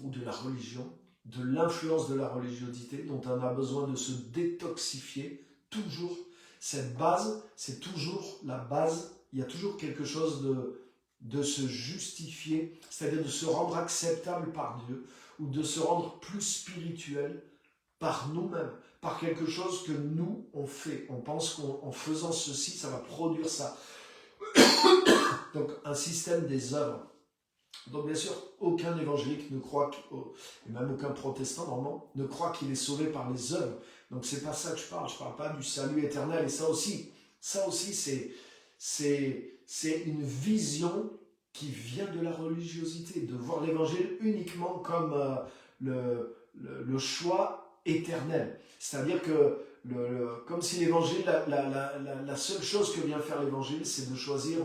ou de la religion, de l'influence de la religiosité, dont on a besoin de se détoxifier, toujours. Cette base, c'est toujours la base, il y a toujours quelque chose de se justifier, c'est-à-dire de se rendre acceptable par Dieu, ou de se rendre plus spirituel par nous-mêmes, par quelque chose que nous, on fait. On pense qu'en faisant ceci, ça va produire ça. Donc, un système des œuvres. Donc bien sûr, aucun évangélique ne croit, et même aucun protestant normalement, ne croit qu'il est sauvé par les œuvres. Donc c'est pas ça que je parle pas du salut éternel. Et ça aussi c'est une vision qui vient de la religiosité, de voir l'évangile uniquement comme le choix éternel. C'est-à-dire que comme si l'évangile, la seule chose que vient faire l'évangile, c'est de choisir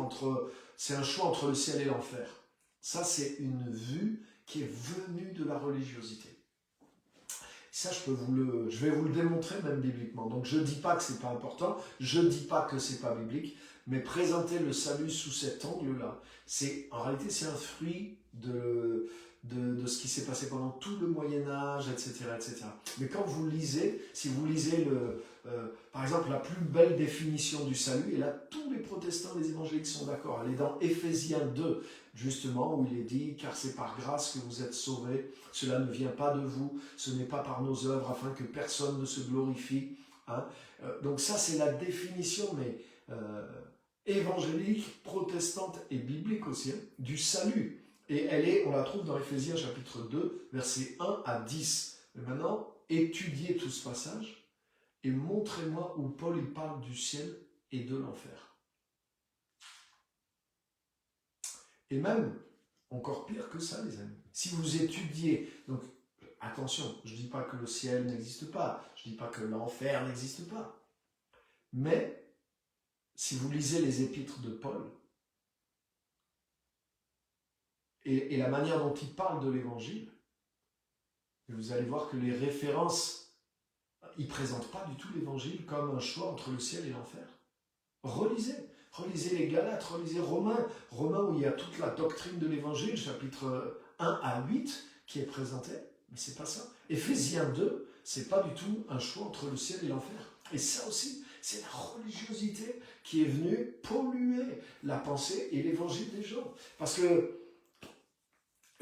c'est un choix entre le ciel et l'enfer. Ça, c'est une vue qui est venue de la religiosité. Ça, je vais vous le démontrer même bibliquement. Donc, je ne dis pas que ce n'est pas important, je ne dis pas que ce n'est pas biblique, mais présenter le salut sous cet angle-là, en réalité, c'est un fruit de ce qui s'est passé pendant tout le Moyen-Âge, etc., etc. Mais quand vous lisez, si vous lisez par exemple, la plus belle définition du salut, et là, tous les protestants, les évangéliques sont d'accord, elle est dans Éphésiens 2, justement, où il est dit « Car c'est par grâce que vous êtes sauvés, cela ne vient pas de vous, ce n'est pas par nos œuvres, afin que personne ne se glorifie. » Donc ça, c'est la définition, mais évangélique, protestante et biblique aussi, du salut. Et on la trouve dans Éphésiens chapitre 2, versets 1 à 10. Mais maintenant, étudiez tout ce passage, et montrez-moi où Paul il parle du ciel et de l'enfer. Et même, encore pire que ça, les amis, si vous étudiez, donc attention, je ne dis pas que le ciel n'existe pas, je ne dis pas que l'enfer n'existe pas, mais si vous lisez les épîtres de Paul, et la manière dont il parle de l'évangile, vous allez voir que les références, il ne présente pas du tout l'évangile comme un choix entre le ciel et l'enfer. Relisez les Galates, relisez Romains où il y a toute la doctrine de l'évangile, chapitre 1 à 8, qui est présentée, mais c'est pas ça. Éphésiens 2, c'est pas du tout un choix entre le ciel et l'enfer. Et ça aussi, c'est la religiosité qui est venue polluer la pensée et l'évangile des gens. Parce que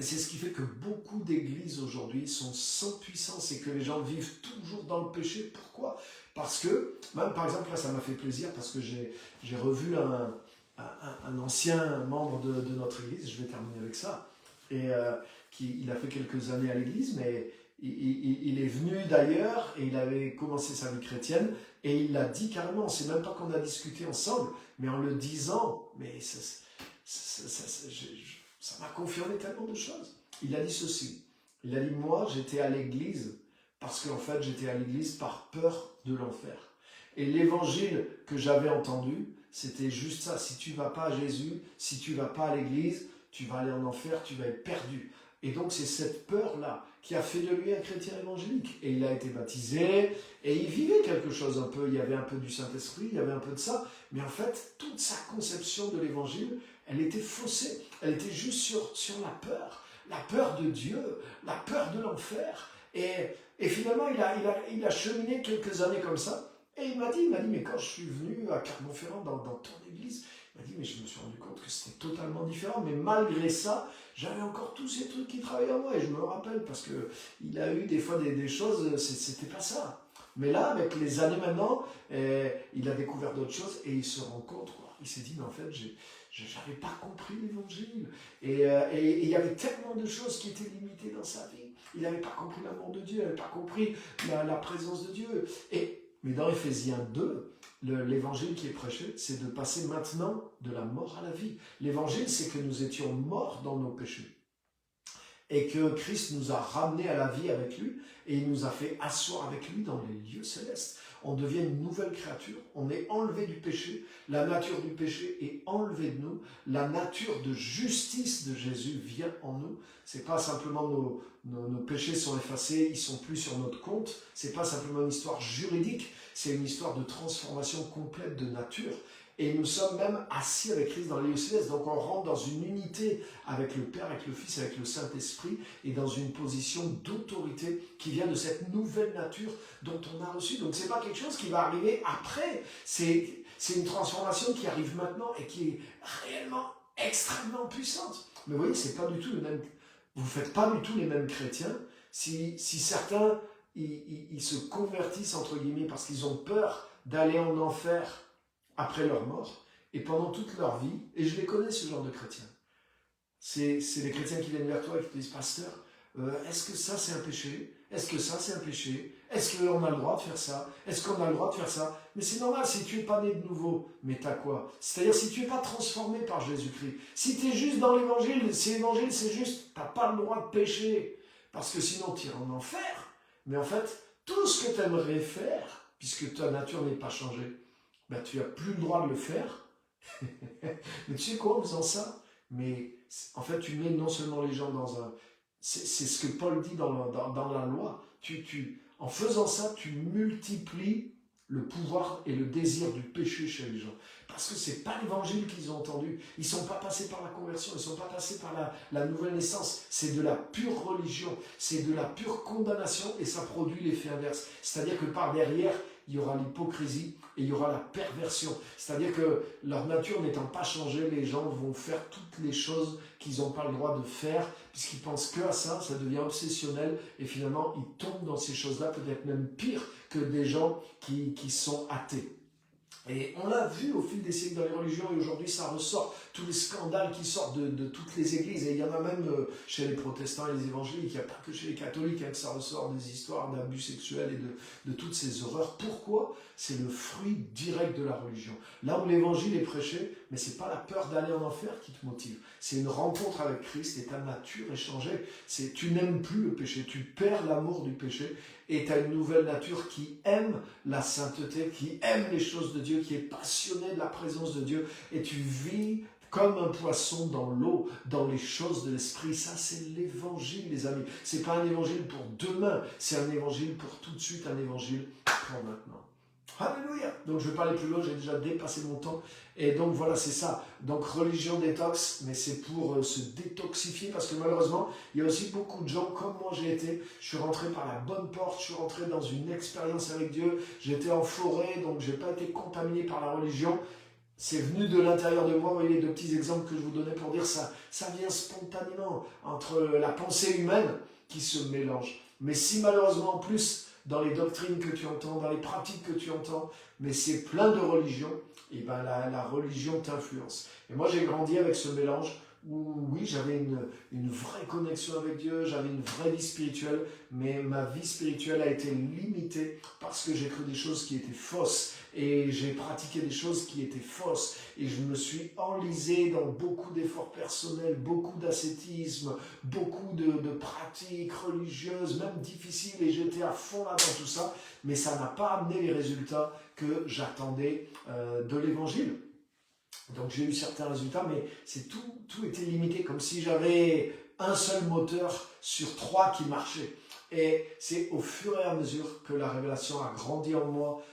c'est ce qui fait que beaucoup d'églises aujourd'hui sont sans puissance et que les gens vivent toujours dans le péché. Pourquoi ? Parce que, même par exemple, là ça m'a fait plaisir parce que j'ai revu un ancien membre de notre église, je vais terminer avec ça, et il a fait quelques années à l'église, mais il est venu d'ailleurs et il avait commencé sa vie chrétienne et il l'a dit carrément, c'est même pas qu'on a discuté ensemble, mais en le disant, mais ça m'a confirmé tellement de choses. Il a dit ceci. Il a dit, moi, j'étais à l'église parce qu'en fait, j'étais à l'église par peur de l'enfer. Et l'évangile que j'avais entendu, c'était juste ça. Si tu ne vas pas à Jésus, si tu ne vas pas à l'église, tu vas aller en enfer, tu vas être perdu. Et donc, c'est cette peur-là qui a fait de lui un chrétien évangélique. Et il a été baptisé, et il vivait quelque chose un peu. Il y avait un peu du Saint-Esprit, il y avait un peu de ça. Mais en fait, toute sa conception de l'évangile, elle était faussée. Elle était juste sur la peur de Dieu, la peur de l'enfer. Et finalement, il a cheminé quelques années comme ça. Et il m'a dit, mais quand je suis venu à Clermont-Ferrand dans ton église, il m'a dit, mais je me suis rendu compte que c'était totalement différent. Mais malgré ça, j'avais encore tous ces trucs qui travaillaient en moi. Et je me rappelle, parce qu'il a eu des fois des choses, c'était pas ça. Mais là, avec les années maintenant, il a découvert d'autres choses et il se rend compte, quoi. Il s'est dit, mais en fait, j'avais pas compris l'évangile. Et il y avait tellement de choses qui étaient limitées dans sa vie. Il n'avait pas compris l'amour de Dieu, il n'avait pas compris la présence de Dieu. Mais dans Éphésiens 2, l'évangile qui est prêché, c'est de passer maintenant de la mort à la vie. L'évangile, c'est que nous étions morts dans nos péchés. Et que Christ nous a ramenés à la vie avec lui, et il nous a fait asseoir avec lui dans les lieux célestes. On devient une nouvelle créature, on est enlevé du péché, la nature du péché est enlevée de nous, la nature de justice de Jésus vient en nous. C'est pas simplement nos péchés sont effacés, ils sont plus sur notre compte, c'est pas simplement une histoire juridique, c'est une histoire de transformation complète de nature. Et nous sommes même assis avec Christ dans les lieux célestes. Donc on rentre dans une unité avec le Père, avec le Fils, avec le Saint-Esprit, et dans une position d'autorité qui vient de cette nouvelle nature dont on a reçu. Donc c'est pas quelque chose qui va arriver après. C'est une transformation qui arrive maintenant et qui est réellement extrêmement puissante. Mais vous voyez, c'est pas du tout le même. Vous ne faites pas du tout les mêmes chrétiens si certains ils se convertissent entre guillemets parce qu'ils ont peur d'aller en enfer après leur mort, et pendant toute leur vie, et je les connais ce genre de chrétiens, C'est les chrétiens qui viennent vers toi et qui te disent, pasteur, est-ce que ça c'est un péché? Est-ce que ça c'est un péché? Est-ce qu'on a le droit de faire ça? Est-ce qu'on a le droit de faire ça? Mais c'est normal, si tu n'es pas né de nouveau, mais t'as quoi? C'est-à-dire si tu n'es pas transformé par Jésus-Christ, si tu es juste dans l'évangile, si l'évangile c'est juste, tu n'as pas le droit de pécher, parce que sinon tu iras en enfer. Mais en fait, tout ce que tu aimerais faire, puisque ta nature n'est pas changée, ben, tu n'as plus le droit de le faire. Mais tu sais quoi, en faisant ça, mais en fait, tu mets non seulement les gens dans un... C'est ce que Paul dit dans la loi. En faisant ça, tu multiplies le pouvoir et le désir du péché chez les gens. Parce que ce n'est pas l'évangile qu'ils ont entendu. Ils ne sont pas passés par la conversion, ils ne sont pas passés par la nouvelle naissance. C'est de la pure religion, c'est de la pure condamnation et ça produit l'effet inverse. C'est-à-dire que par derrière, il y aura l'hypocrisie et il y aura la perversion. C'est-à-dire que leur nature n'étant pas changée, les gens vont faire toutes les choses qu'ils n'ont pas le droit de faire, puisqu'ils pensent que à ça, ça devient obsessionnel, et finalement, ils tombent dans ces choses-là, peut-être même pire que des gens qui sont athées. Et on l'a vu au fil des siècles dans les religions, et aujourd'hui ça ressort, tous les scandales qui sortent de toutes les églises, et il y en a même chez les protestants et les évangéliques, il n'y a pas que chez les catholiques que ça ressort, des histoires d'abus sexuels et de toutes ces horreurs. Pourquoi? C'est le fruit direct de la religion. Là où l'évangile est prêché, mais ce n'est pas la peur d'aller en enfer qui te motive, c'est une rencontre avec Christ et ta nature est changée. Tu n'aimes plus le péché, tu perds l'amour du péché, et tu as une nouvelle nature qui aime la sainteté, qui aime les choses de Dieu, qui est passionnée de la présence de Dieu, et tu vis comme un poisson dans l'eau, dans les choses de l'esprit. Ça, c'est l'évangile, les amis. C'est pas un évangile pour demain, c'est un évangile pour tout de suite, un évangile pour maintenant. Alléluia. Donc je ne vais pas aller plus loin, j'ai déjà dépassé mon temps. Et donc voilà, c'est ça. Donc religion détox, mais c'est pour se détoxifier, parce que malheureusement, il y a aussi beaucoup de gens, comme moi j'ai été, je suis rentré par la bonne porte, je suis rentré dans une expérience avec Dieu, j'étais en forêt, donc je n'ai pas été contaminé par la religion. C'est venu de l'intérieur de moi. Vous voyez les deux petits exemples que je vous donnais pour dire ça. Ça vient spontanément entre la pensée humaine qui se mélange. Mais si malheureusement en plus, dans les doctrines que tu entends, dans les pratiques que tu entends, mais c'est plein de religions, et ben la religion t'influence. Et moi j'ai grandi avec ce mélange où oui, j'avais une vraie connexion avec Dieu, j'avais une vraie vie spirituelle, mais ma vie spirituelle a été limitée parce que j'ai cru des choses qui étaient fausses et j'ai pratiqué des choses qui étaient fausses et je me suis enlisé dans beaucoup d'efforts personnels, beaucoup d'ascétisme, beaucoup de pratiques religieuses, même difficiles, et j'étais à fond là dans tout ça, mais ça n'a pas amené les résultats que j'attendais de l'évangile. Donc j'ai eu certains résultats, mais tout était limité, comme si j'avais un seul moteur sur 3 qui marchait. Et c'est au fur et à mesure que la révélation a grandi en moi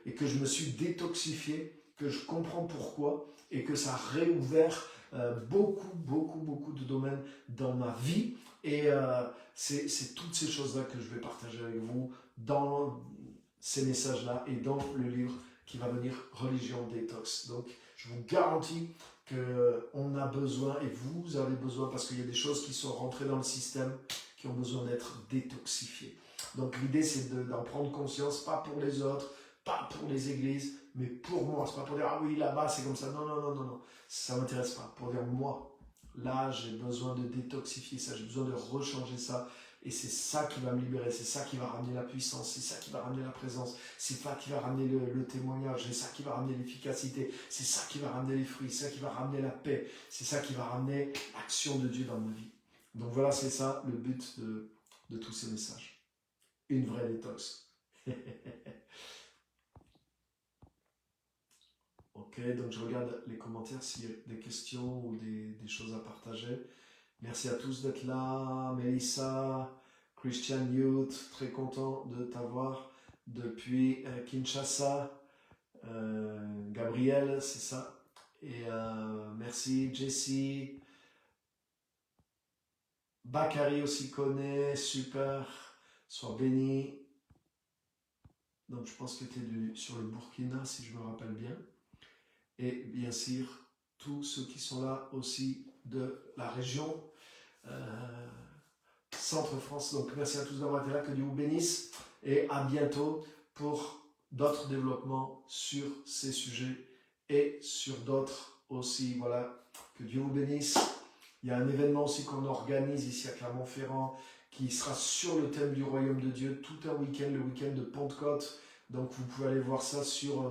et que je me suis détoxifié, que je comprends pourquoi, et que ça a réouvert beaucoup de domaines dans ma vie. Et c'est toutes ces choses-là que je vais partager avec vous dans ces messages-là et dans le livre qui va venir Religion Détox. Donc, je vous garantis qu'on a besoin, et vous avez besoin, parce qu'il y a des choses qui sont rentrées dans le système qui ont besoin d'être détoxifiées. Donc l'idée c'est d'en prendre conscience, pas pour les autres, pas pour les églises, mais pour moi. C'est pas pour dire ah oui là-bas c'est comme ça, non, ça m'intéresse pas. Pour dire moi, là j'ai besoin de détoxifier ça, j'ai besoin de rechanger ça. Et c'est ça qui va me libérer, c'est ça qui va ramener la puissance, c'est ça qui va ramener la présence, c'est ça qui va ramener le témoignage, c'est ça qui va ramener l'efficacité, c'est ça qui va ramener les fruits, c'est ça qui va ramener la paix, c'est ça qui va ramener l'action de Dieu dans ma vie. Donc voilà, c'est ça le but de tous ces messages. Une vraie détox. Ok, donc je regarde les commentaires s'il y a des questions ou des choses à partager. Merci à tous d'être là. Mélissa, Christian Youth, très content de t'avoir depuis Kinshasa. Gabriel, c'est ça. Et merci Jessie. Bakary aussi connaît, super. Sois béni. Donc je pense que tu es sur le Burkina, si je me rappelle bien. Et bien sûr, tous ceux qui sont là aussi de la région Centre-France. Donc merci à tous d'avoir été là, que Dieu vous bénisse et à bientôt pour d'autres développements sur ces sujets et sur d'autres aussi. Voilà, que Dieu vous bénisse. Il y a un événement aussi qu'on organise ici à Clermont-Ferrand qui sera sur le thème du royaume de Dieu, tout un week-end, le week-end de Pentecôte. Donc vous pouvez aller voir ça sur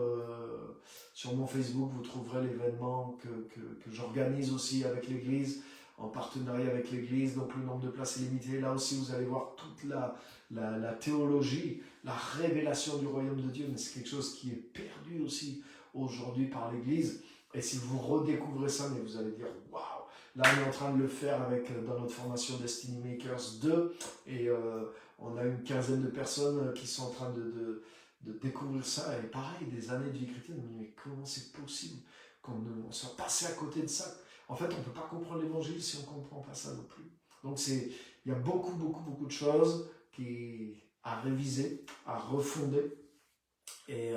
mon Facebook, vous trouverez l'événement que j'organise aussi avec l'église, en partenariat avec l'église, donc le nombre de places est limité. Là aussi vous allez voir toute la théologie, la révélation du royaume de Dieu, mais c'est quelque chose qui est perdu aussi aujourd'hui par l'église. Et si vous redécouvrez ça, mais vous allez dire waouh! Là, on est en train de le faire dans notre formation Destiny Makers 2, et on a une quinzaine de personnes qui sont en train de découvrir ça. Et pareil, des années de vie chrétienne, mais comment c'est possible qu'on soit passé à côté de ça? En fait, on ne peut pas comprendre l'évangile si on ne comprend pas ça non plus. Donc, il y a beaucoup de choses à réviser, à refonder. Et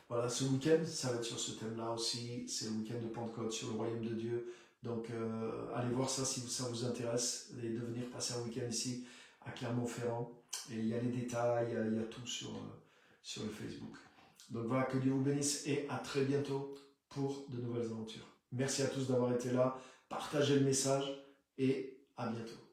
voilà, ce week-end, ça va être sur ce thème-là aussi. C'est le week-end de Pentecôte sur le royaume de Dieu. Donc, allez voir ça si ça vous intéresse, et de venir passer un week-end ici à Clermont-Ferrand. Et il y a les détails, il y a tout sur le Facebook. Donc voilà, que Dieu vous bénisse et à très bientôt pour de nouvelles aventures. Merci à tous d'avoir été là. Partagez le message et à bientôt.